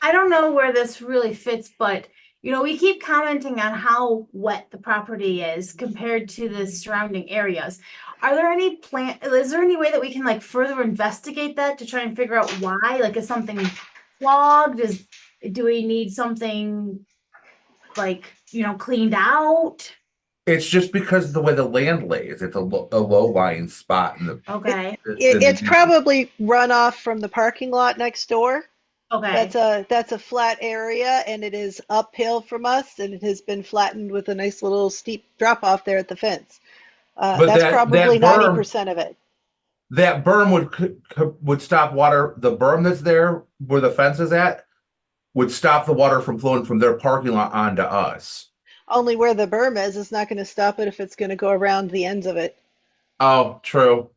I don't know where this really fits, but we keep commenting on how wet the property is compared to the surrounding areas. Are there any is there any way that we can further investigate that to try and figure out why? Is something clogged? Do we need something like, cleaned out? It's just because of the way the land lays. It's a low lying spot in the. Okay. It's probably runoff from the parking lot next door. Okay. That's a flat area, and it is uphill from us, and it has been flattened with a nice little steep drop off there at the fence. But That's that probably berm- 90% of it. That berm would stop water. The berm that's there where the fence is at would stop the water from flowing from their parking lot onto us. Only where the berm is not going to stop it if it's going to go around the ends of it. Oh, true.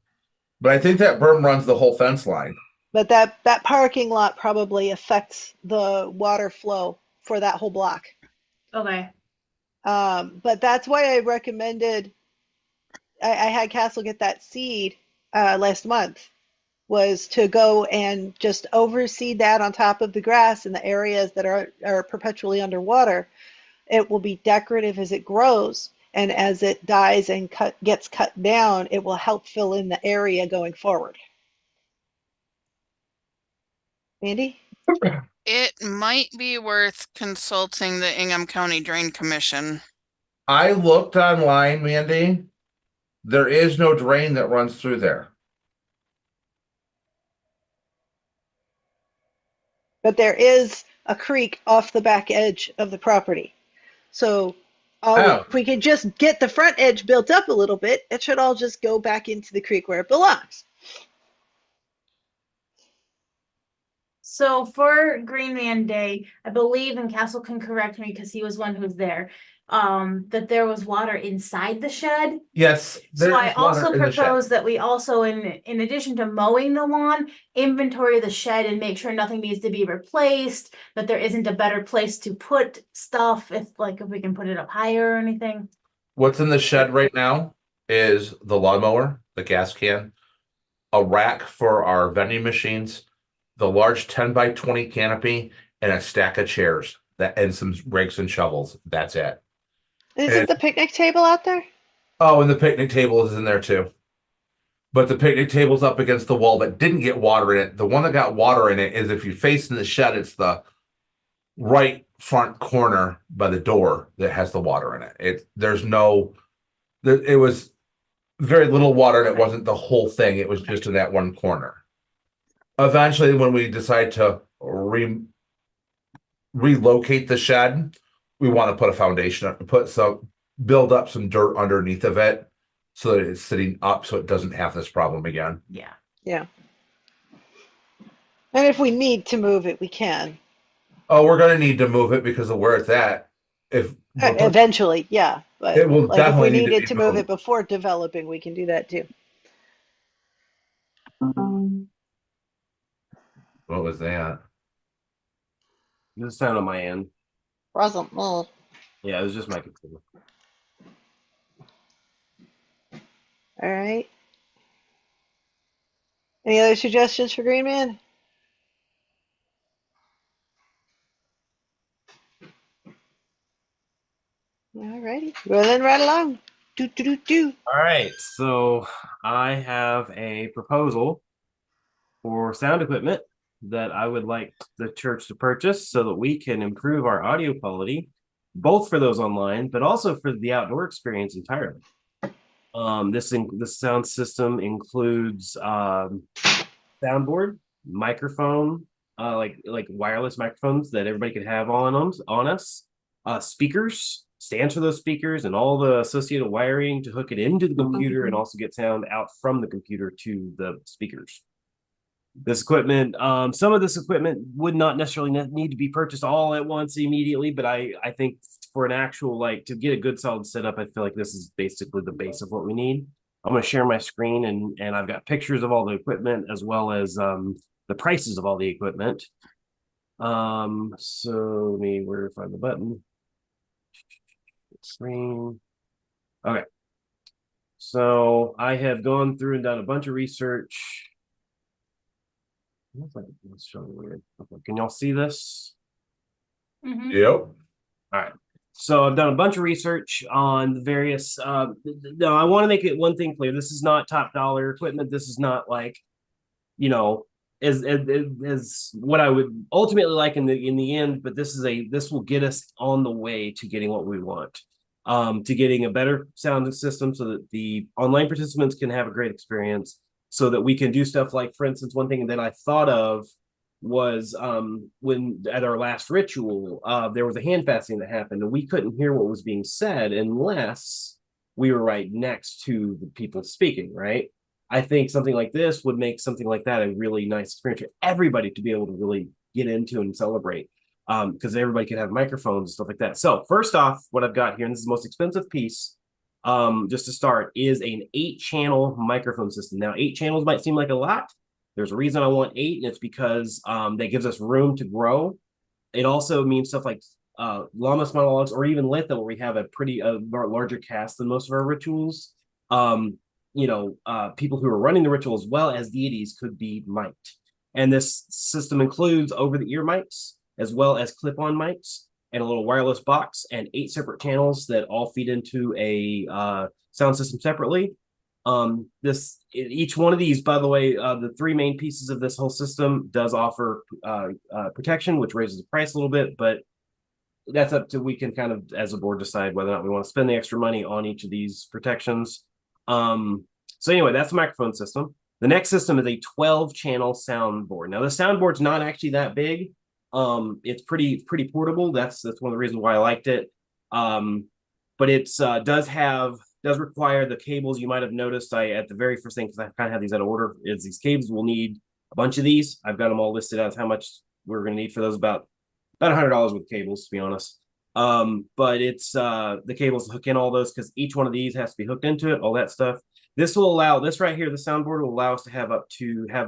But I think that berm runs the whole fence line. But that parking lot probably affects the water flow for that whole block. Okay. But that's why I recommended, I had Castle get that seed last month, was to go and just overseed that on top of the grass in the areas that are perpetually underwater. It will be decorative as it grows, and as it dies and gets cut down, it will help fill in the area going forward. Andy? It might be worth consulting the Ingham County Drain Commission. I looked online, Mandy. There is no drain that runs through there. But there is a creek off the back edge of the property. So if we could just get the front edge built up a little bit, it should all just go back into the creek where it belongs. So for Green Man Day, I believe, and Castle can correct me because he was one who was there, that there was water inside the shed. Yes. So I also water in the shed. propose that we also, in addition to mowing the lawn, inventory the shed and make sure nothing needs to be replaced, that there isn't a better place to put stuff, if we can put it up higher or anything. What's in the shed right now is the lawnmower, the gas can, a rack for our vending machines, the large 10x20 canopy, and a stack of chairs and some rakes and shovels. That's it. Isn't the picnic table out there? Oh, and the picnic table is in there too. But the picnic table's up against the wall that didn't get water in it. The one that got water in it is, if you face in the shed, it's the right front corner by the door that has the water in it. It was very little water, and it wasn't the whole thing. It was just in that one corner. Eventually, when we decide to relocate the shed, we want to put a foundation up, build up some dirt underneath of it so that it's sitting up so it doesn't have this problem again. Yeah. Yeah. And if we need to move it, we can. Oh, we're going to need to move it because of where it's at. Eventually, yeah. But it will definitely if we need needed to move moved. it before developing, we can do that too. What was that? The sound on my end. Awesome. Yeah, it was just my computer. All right. Any other suggestions for Green Man? All righty. Well, then right along. All right, so I have a proposal for sound equipment that I would like the church to purchase so that we can improve our audio quality, both for those online, but also for the outdoor experience entirely. This sound system includes soundboard, microphone, like wireless microphones that everybody could have on us, speakers, stands for those speakers, and all the associated wiring to hook it into the computer and also get sound out from the computer to the speakers. This equipment, some of this equipment would not necessarily need to be purchased all at once immediately, but I think for an actual, to get a good solid setup, I feel like this is basically the base of what we need. I'm going to share my screen, and I've got pictures of all the equipment as well as the prices of all the equipment. So let me find the button. Screen. Okay. So I have gone through and done a bunch of research. Let's show you weird. Okay. Can y'all see this? Mm-hmm. Yep. All right. So I've done a bunch of research on the various. No, I want to make it one thing clear. This is not top dollar equipment. This is not is what I would ultimately like in the end, but this will get us on the way to getting what we want, to getting a better sound system so that the online participants can have a great experience, so that we can do stuff like, for instance, one thing that I thought of was when at our last ritual, there was a hand fasting that happened, and we couldn't hear what was being said unless we were right next to the people speaking, right? I think something like this would make something like that a really nice experience for everybody to be able to really get into and celebrate, because everybody can have microphones and stuff like that. So first off, what I've got here, and this is the most expensive piece, just to start, is an 8-channel microphone system. Now, 8 channels might seem like a lot. There's a reason I want 8, and it's because that gives us room to grow. It also means stuff like Llamas monologues, or even Litha, where we have a pretty larger cast than most of our rituals. People who are running the ritual as well as deities could be mic'd. And this system includes over-the-ear mics, as well as clip-on mics, and a little wireless box, and 8 separate channels that all feed into a sound system separately. Each one of these, by the way, the 3 main pieces of this whole system does offer protection, which raises the price a little bit, but that's up to, we can kind of, as a board, decide whether or not we want to spend the extra money on each of these protections. So anyway, that's the microphone system. The next system is a 12-channel soundboard. Now, the soundboard's not actually that big. It's pretty portable. That's one of the reasons why I liked it. But it's does require the cables. You might have noticed at the very first thing, because I kind of have these out of order, is these cables will need a bunch of these. I've got them all listed as how much we're going to need for those, about $100 with cables, to be honest. But it's the cables to hook in all those, because each one of these has to be hooked into it, all that stuff. This will allow, this right here, the soundboard will allow us to have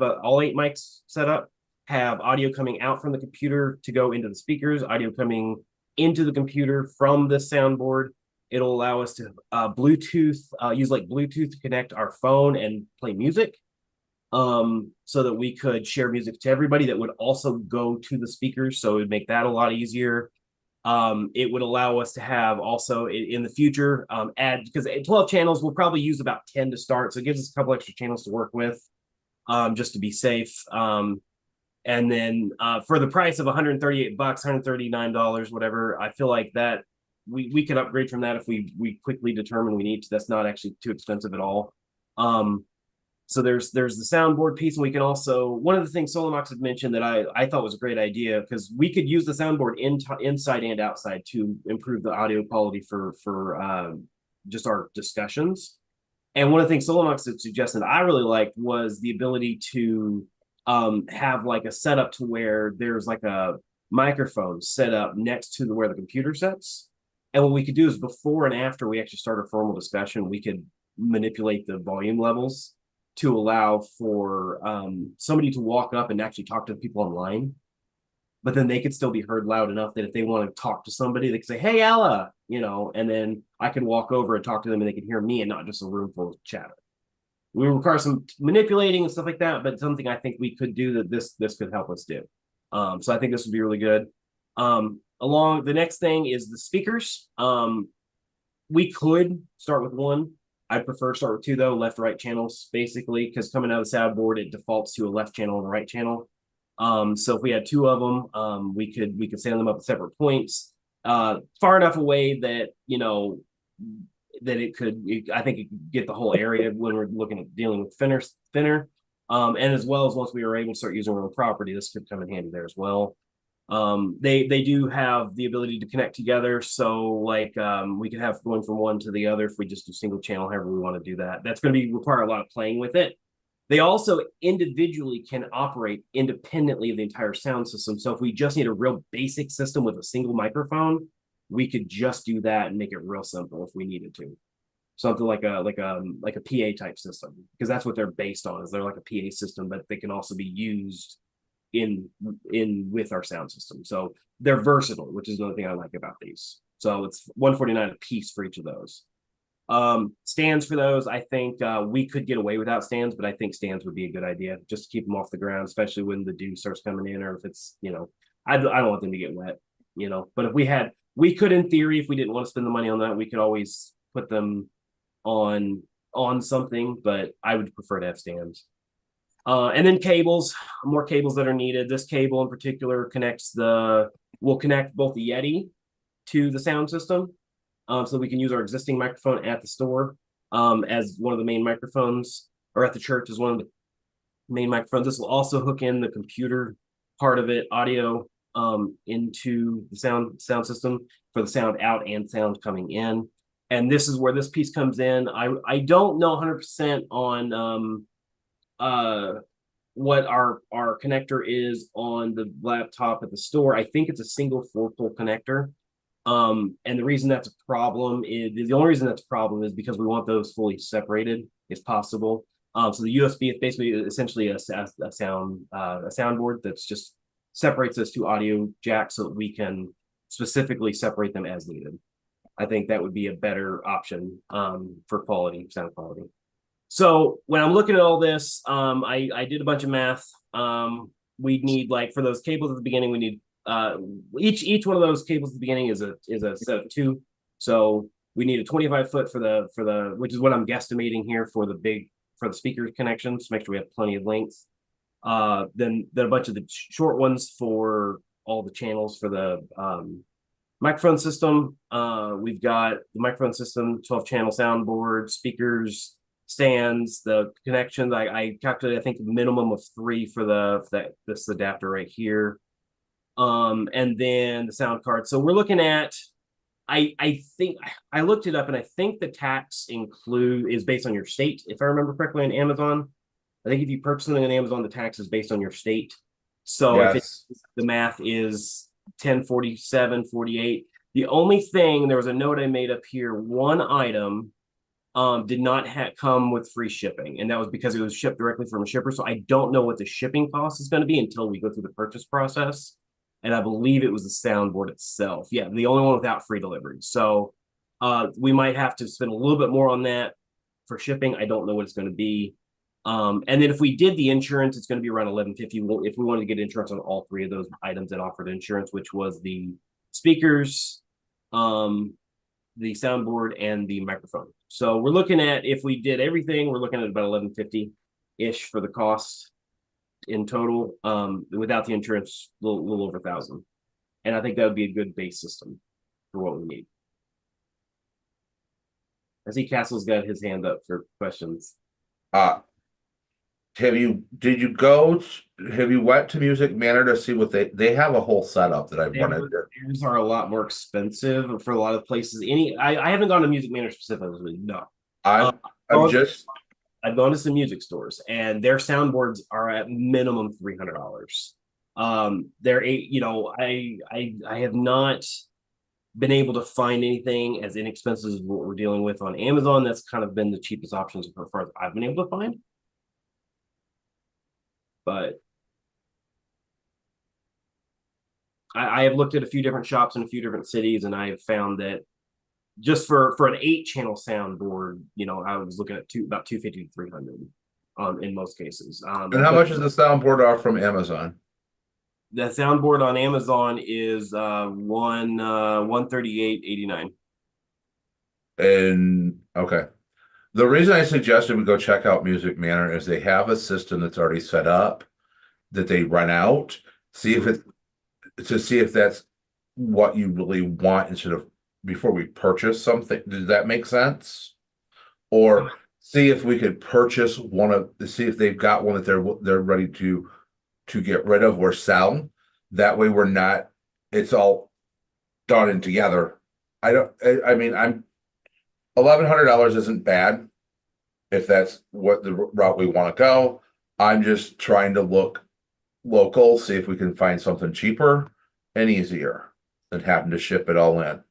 all 8 mics set up, have audio coming out from the computer to go into the speakers, audio coming into the computer from the soundboard. It'll allow us to use like Bluetooth to connect our phone and play music, so that we could share music to everybody that would also go to the speakers. So it would make that a lot easier. It would allow us to have also in the future, because 12 channels, we'll probably use about 10 to start. So it gives us a couple extra channels to work with, just to be safe. And then for the price of $138, $139, whatever, I feel like that we could upgrade from that if we quickly determine we need to. That's not actually too expensive at all. So there's the soundboard piece, and we can also, one of the things Solomox had mentioned that I thought was a great idea, because we could use the soundboard inside and outside to improve the audio quality for just our discussions. And one of the things Solomox had suggested I really liked was the ability to have like a setup to where there's like a microphone set up next to where the computer sits. And what we could do is, before and after we actually start a formal discussion, we could manipulate the volume levels to allow for somebody to walk up and actually talk to the people online, but then they could still be heard loud enough that if they want to talk to somebody, they could say, "Hey, Ella," and then I can walk over and talk to them, and they can hear me and not just a room full of chatter. We require some manipulating and stuff like that, but something I think we could do that this could help us do. So I think this would be really good. Along the next thing is the speakers. We could start with 1. I'd prefer to start with 2 though, left-right channels, basically, because coming out of the soundboard, it defaults to a left channel and a right channel. So if we had 2 of them, we could stand them up at separate points, far enough away that that I think it could get the whole area when we're looking at dealing with thinner. And as well as, once we were able to start using our own property, this could come in handy there as well. They do have the ability to connect together, so like we could have going from one to the other if we just do single channel, however we want to do that. That's going to require a lot of playing with it. They also individually can operate independently of the entire sound system. So if we just need a real basic system with a single microphone, we could just do that and make it real simple if we needed to. Something like a PA type system, because that's what they're based on, is they're like a PA system, but they can also be used in with our sound system. So they're versatile, which is another thing I like about these. So it's $149 a piece for each of those. Stands for those, I think we could get away without stands, but I think stands would be a good idea, just to keep them off the ground, especially when the dew starts coming in, or if it's, I don't want them to get wet, but if we could, in theory, if we didn't want to spend the money on that, we could always put them on something, but I would prefer to have stands. And then cables, more cables that are needed. This cable in particular will connect both the Yeti to the sound system. So we can use our existing microphone at the store as one of the main microphones, or at the church as one of the main microphones. This will also hook in the computer part of it, audio, into the sound system for the sound out and sound coming in. And this is where this piece comes in. I don't know 100% on what our connector is on the laptop at the store. I think it's a single 4-pole connector. And the reason that's a problem is the only reason that's a problem is because we want those fully separated if possible. So the USB is basically essentially a soundboard that's just separates those two audio jacks so that we can specifically separate them as needed. I think that would be a better option for quality, sound quality. So when I'm looking at all this, I did a bunch of math. We'd need, like, for those cables at the beginning, we need each one of those cables at the beginning is a set of 2. So we need a 25-foot for the which is what I'm guesstimating here for the speaker connections to make sure we have plenty of length. Then a bunch of the short ones for all the channels for the microphone system. We've got the microphone system, 12-channel soundboard, speakers, stands, the connections. I calculated, I think, a minimum of 3 for this adapter right here. And then the sound card. So we're looking at, I think I looked it up, and I think the tax is based on your state, if I remember correctly, on Amazon. I think if you purchase something on Amazon, the tax is based on your state. So Yes. if the math is 1047.48. The only thing, there was a note I made up here, one item did not come with free shipping, and that was because it was shipped directly from a shipper. So I don't know what the shipping cost is going to be until we go through the purchase process. And I believe it was the soundboard itself. Yeah, the only one without free delivery. So we might have to spend a little bit more on that for shipping. I don't know what it's going to be. And then if we did the insurance, it's going to be around $11.50 if we wanted to get insurance on all 3 of those items that offered insurance, which was the speakers, the soundboard, and the microphone. So we're looking at, if we did everything, we're looking at about $11.50-ish for the cost in total. Without the insurance, a little over $1,000. And I think that would be a good base system for what we need. I see Castle's got his hand up for questions. Have you went to Music Manor to see what they have a whole setup that I wanted to. Theirs are a lot more expensive for a lot of places. I haven't gone to Music Manor specifically, no. I've gone to some music stores, and their soundboards are at minimum $300. I have not been able to find anything as inexpensive as what we're dealing with on Amazon. That's kind of been the cheapest options as far as I've been able to find. But I have looked at a few different shops in a few different cities, and I have found that just for an 8-channel soundboard, I was looking at about $250 to $300 in most cases. And how much is the soundboard off from Amazon? The soundboard on Amazon is $138.89. And okay. The reason I suggested we go check out Music Manor is they have a system that's already set up that they run out. See if that's what you really want instead of before we purchase something. Does that make sense? Or see if we could purchase see if they've got one that they're ready to get rid of or sell. That way it's all done in together. $1,100 isn't bad if that's what the route we want to go. I'm just trying to look local, see if we can find something cheaper and easier than having to ship it all in.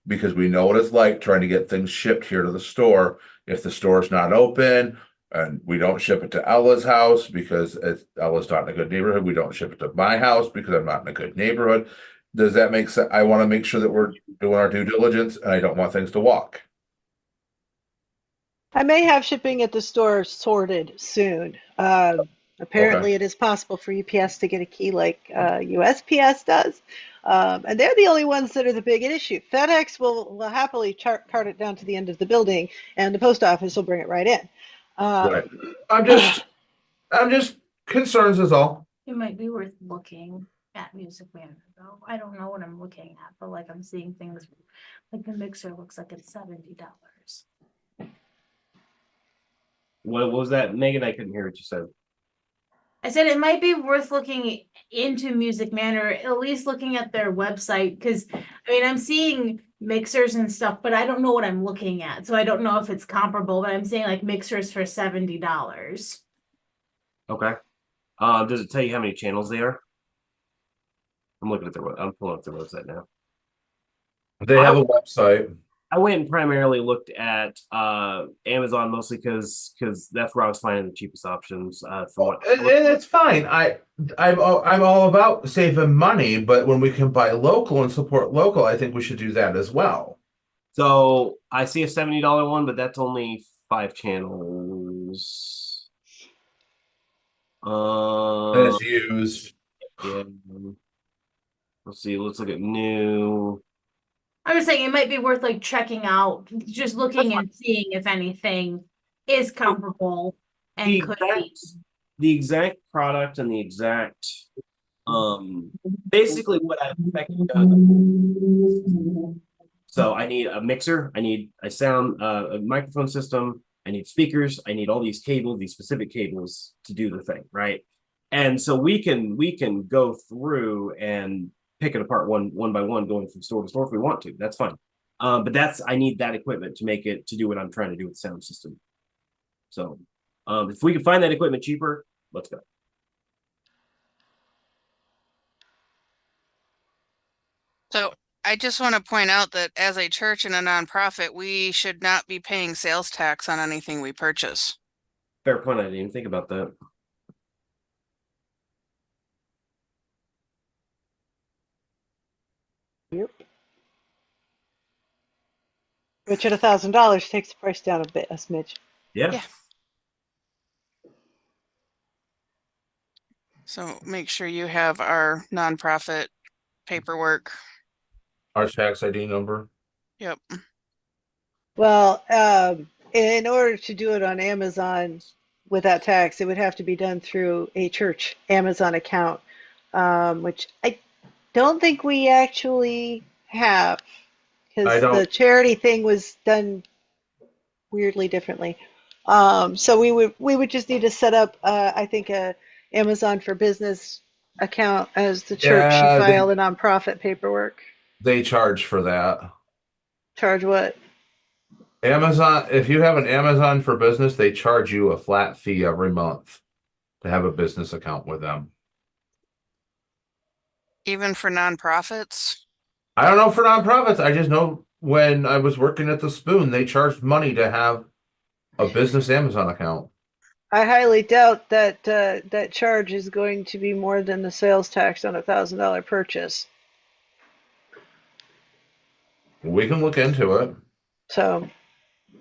Because we know what it's like trying to get things shipped here to the store. If the store's not open and we don't ship it to Ella's house because Ella's not in a good neighborhood, we don't ship it to my house because I'm not in a good neighborhood. Does that make sense? I want to make sure that we're doing our due diligence, and I don't want things to walk. I may have shipping at the store sorted soon. Apparently, It is possible for UPS to get a key like USPS does. And they're the only ones that are the big issue. FedEx will happily cart it down to the end of the building, and the post office will bring it right in. Right. I'm just I'm just concerns is all. It might be worth looking at Music Manor though. I don't know what I'm looking at, but like I'm seeing things like the mixer looks like it's $70. What was that, Megan? I couldn't hear what you said. I said it might be worth looking into Music Manor, at least looking at their website, because I mean I'm seeing mixers and stuff, but I don't know what I'm looking at. So I don't know if it's comparable, but I'm seeing like mixers for $70. Okay. Does it tell you how many channels they are? I'm looking at I'm pulling up their website now. They have a website. I went and primarily looked at Amazon mostly because that's where I was finding the cheapest options for what. And it's fine. I'm all about saving money, but when we can buy local and support local, I think we should do that as well. So I see a $70 one, but that's only 5 channels. And it's used. Yeah. Let's see. Let's look at new. I'm just saying it might be worth like checking out, just looking and seeing if anything is comparable and The could exact, be. the exact product and the exact basically what I've done. So I need a mixer, I need a sound a microphone system, I need speakers, I need all these cables, these specific cables to do the thing, right? And so we can go through and pick it apart one by one, going from store to store if we want to. That's fine. But I need that equipment to make it to do what I'm trying to do with the sound system. So if we can find that equipment cheaper, let's go. So I just want to point out that as a church and a nonprofit, we should not be paying sales tax on anything we purchase. Fair point. I didn't even think about that. Yep. Which at $1,000 takes the price down a bit, a smidge. Yeah. Yeah. So make sure you have our nonprofit paperwork. Our tax ID number. Yep. Well, in order to do it on Amazon without tax, it would have to be done through a church Amazon account, which I don't think we actually have, I because don't. the charity thing was done weirdly differently. So we would just need to set up, I think, a Amazon for Business account as the church Yeah, and they- file the nonprofit paperwork. They charge for that. Charge what? Amazon, if you have an Amazon for Business, they charge you a flat fee every month to have a business account with them. Even for nonprofits. I don't know for nonprofits. I just know when I was working at the Spoon, they charged money to have a business Amazon account. I highly doubt that that charge is going to be more than the sales tax on $1,000 purchase. We can look into it. So,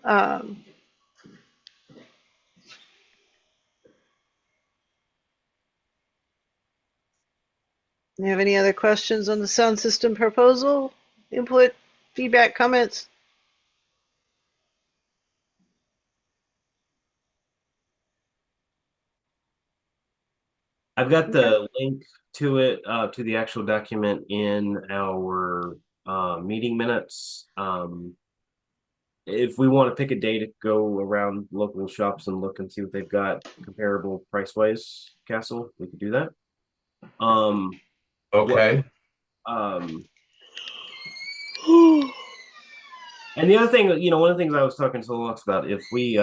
you have any other questions on the sound system proposal? Input, feedback, comments? I've got the link to it, to the actual document in our meeting minutes. If we want to pick a day to go around local shops and look and see what they've got comparable price wise, Castle, we could do that. Okay. And the other thing, one of the things I was talking to Lux about, if we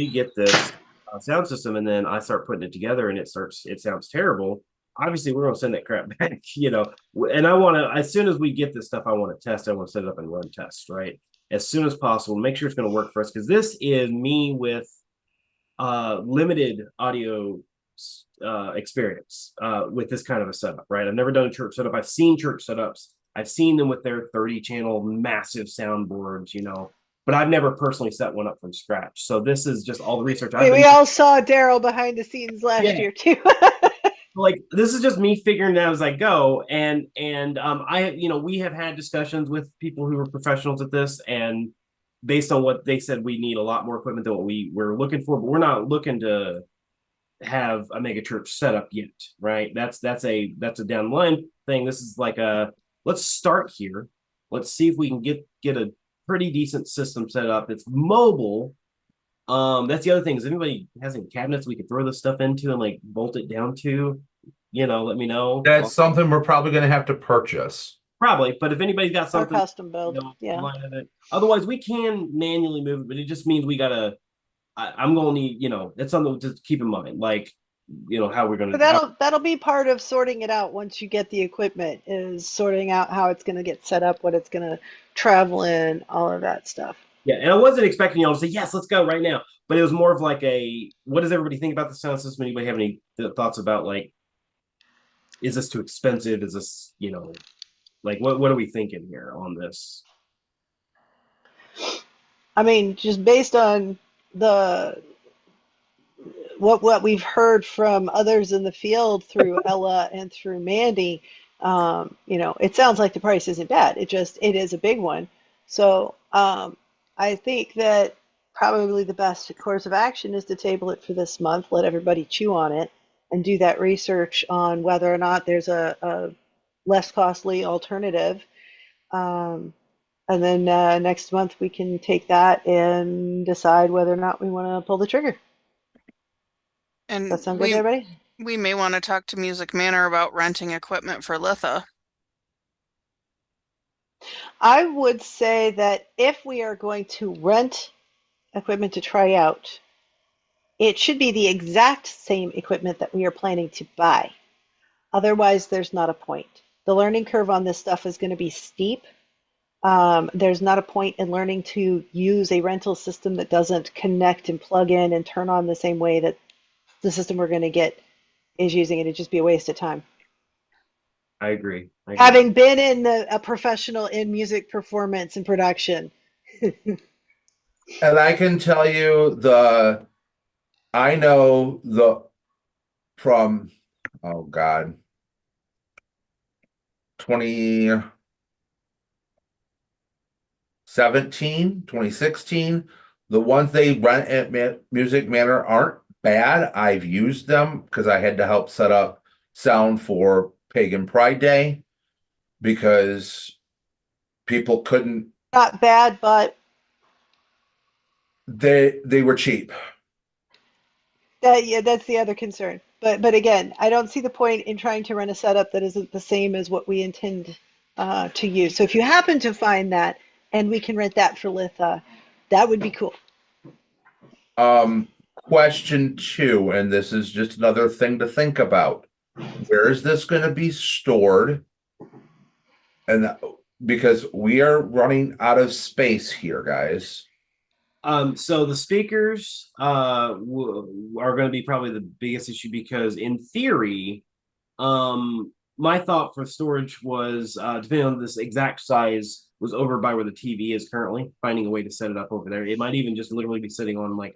get this sound system and then I start putting it together and it sounds terrible, obviously we're gonna send that crap back, and I want to, as soon as we get this stuff, I want to test, I want to set it up and run tests, right? As soon as possible, make sure it's going to work for us, because this is me with limited audio experience with this kind of a setup, right? I've never done a church setup. I've seen church setups. I've seen them with their 30 channel massive soundboards, but I've never personally set one up from scratch. So this is just all the research I've We all saw Daryl behind the scenes last year too. Like, this is just me figuring it out as I go, and I we have had discussions with people who are professionals at this, and based on what they said, we need a lot more equipment than what we were looking for, but we're not looking to have a mega church set up yet, right? That's a down the line thing. This is like a let's start here. Let's see if we can get a pretty decent system set up. It's mobile. That's the other thing. Is anybody has any cabinets we could throw this stuff into and like bolt it down to? Let me know. That's something we're probably going to have to purchase. Probably, but if anybody's got Or something, custom build, yeah. line of it. Otherwise, we can manually move it, but it just means we gotta. I'm gonna need, that's something to keep in mind, like, how we're gonna. But that'll be part of sorting it out once you get the equipment, is sorting out how it's going to get set up, what it's going to travel in, all of that stuff. Yeah, and I wasn't expecting y'all to say yes, let's go right now, but it was more of like what does everybody think about the sound system? Anybody have any thoughts about, like, is this too expensive? Is this, like, what are we thinking here on this? I mean, just based on what we've heard from others in the field through Ella and through Mandy, it sounds like the price isn't bad. It is a big one. So I think that probably the best course of action is to table it for this month, let everybody chew on it, and do that research on whether or not there's a less costly alternative. And then next month we can take that and decide whether or not we want to pull the trigger. And That sound good to everybody? we may want to talk to Music Manor about renting equipment for Litha. I would say that if we are going to rent equipment to try out, it should be the exact same equipment that we are planning to buy. Otherwise, there's not a point. The learning curve on this stuff is going to be steep. There's not a point in learning to use a rental system that doesn't connect and plug in and turn on the same way that the system we're going to get is using it. It'd just be a waste of time. I agree. Having been a professional in music performance and production. And I can tell you I know from, oh God, 2016, the ones they rent at Music Manor aren't bad. I've used them because I had to help set up sound for Pagan Pride Day because people couldn't. Not bad, but they were cheap. That's the other concern. But again, I don't see the point in trying to run a setup that isn't the same as what we intend to use. So if you happen to find that and we can rent that for Litha, that would be cool. Question 2, and this is just another thing to think about. Where is this going to be stored? And because we are running out of space here, guys. So the speakers are going to be probably the biggest issue because in theory, my thought for storage was depending on this exact size was over by where the TV is currently, finding a way to set it up over there. It might even just literally be sitting on like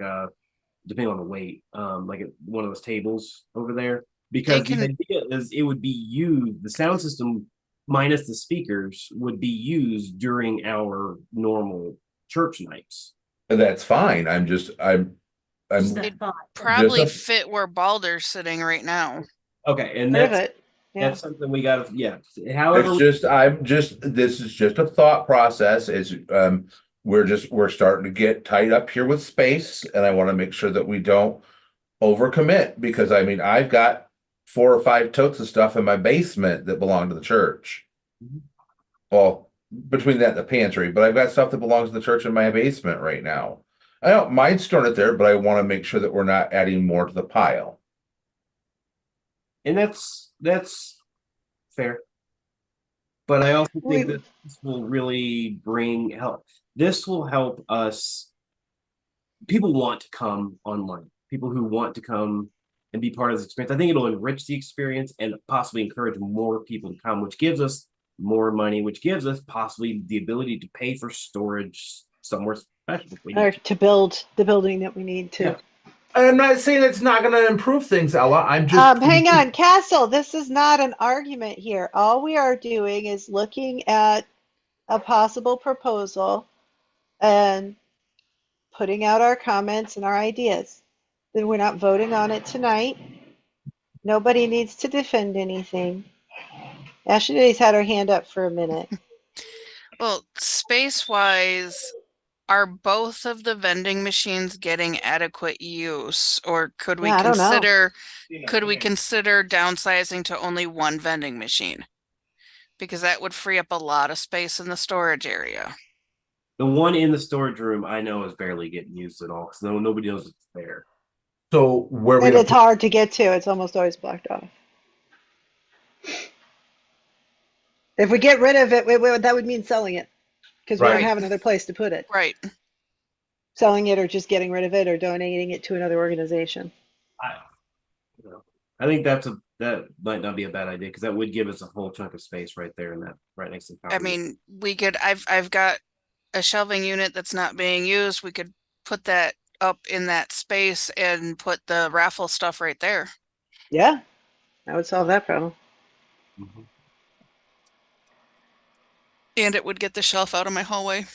depending on the weight, like one of those tables over there. Because the idea is it would be used, the sound system minus the speakers would be used during our normal church nights. That's fine. I'm It'd probably fit where Balder's sitting right now. Okay, and that's something we got to, However, this is just a thought process. Is we're starting to get tied up here with space, and I want to make sure that we don't overcommit because I've got 4 or 5 totes of stuff in my basement that belong to the church. Mm-hmm. Well, between that and the pantry, but I've got stuff that belongs to the church in my basement right now. I don't mind storing it there, but I want to make sure that we're not adding more to the pile. And that's fair. But I also think that this will really bring help. This will help us. People want to come online. People who want to come and be part of this experience. I think it'll enrich the experience and possibly encourage more people to come, which gives us more money, which gives us possibly the ability to pay for storage somewhere special. Or to build the building that we need to. Yeah. I'm not saying it's not going to improve things, Ella. I'm just hang on, Castle. This is not an argument here. All we are doing is looking at a possible proposal and putting out our comments and our ideas. then we're not voting on it tonight. Nobody needs to defend anything. Ashley's had her hand up for a minute. Well, space-wise, are both of the vending machines getting adequate use, or could we Yeah, I don't know. consider downsizing to only one vending machine? Because that would free up a lot of space in the storage area. The one in the storage room I know is barely getting used at all because nobody knows it's there. So where we And gonna it's hard to get to. It's almost always blocked off. If we get rid of it, that would mean selling it because we don't Right. have another place to put it. Right. Selling it or just getting rid of it or donating it to another organization. I think that might not be a bad idea because that would give us a whole chunk of space right there and that right next to the I property. mean, we could, I've got a shelving unit that's not being used. We could put that up in that space and put the raffle stuff right there. Yeah, that would solve that problem. Mhm. And it would get the shelf out of my hallway.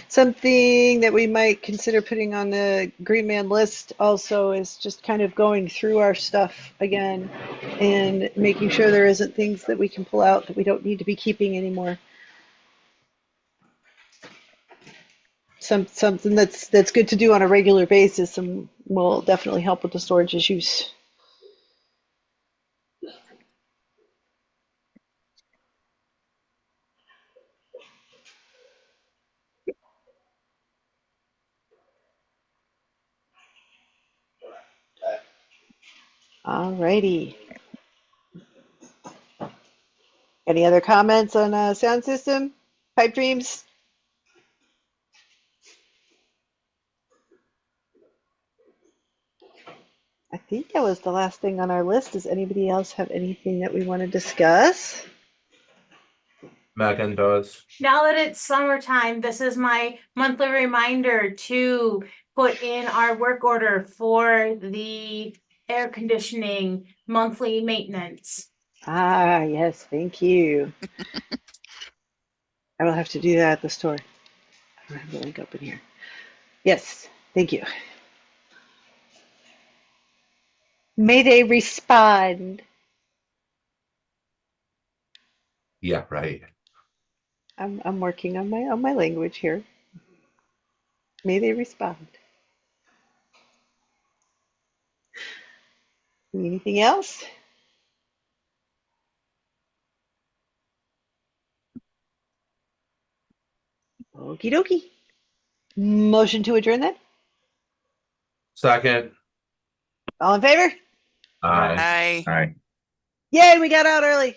Something that we might consider putting on the Green Man list also is just kind of going through our stuff again and making sure there isn't things that we can pull out that we don't need to be keeping anymore. Something that's good to do on a regular basis and will definitely help with the storage issues. Alrighty. Any other comments on sound system? Pipe dreams? I think that was the last thing on our list. Does anybody else have anything that we want to discuss? Megan does? Now that it's summertime, this is my monthly reminder to put in our work order for the air conditioning monthly maintenance. Ah, yes, thank you. I will have to do that at the store. I don't have the link up in here. Yes, thank you. May they respond. Yeah, right. I'm working on my language here. May they respond. Anything else? Okie dokie. Motion to adjourn then? Second. All in favor? Aye. Aye. All right. Yay, we got out early.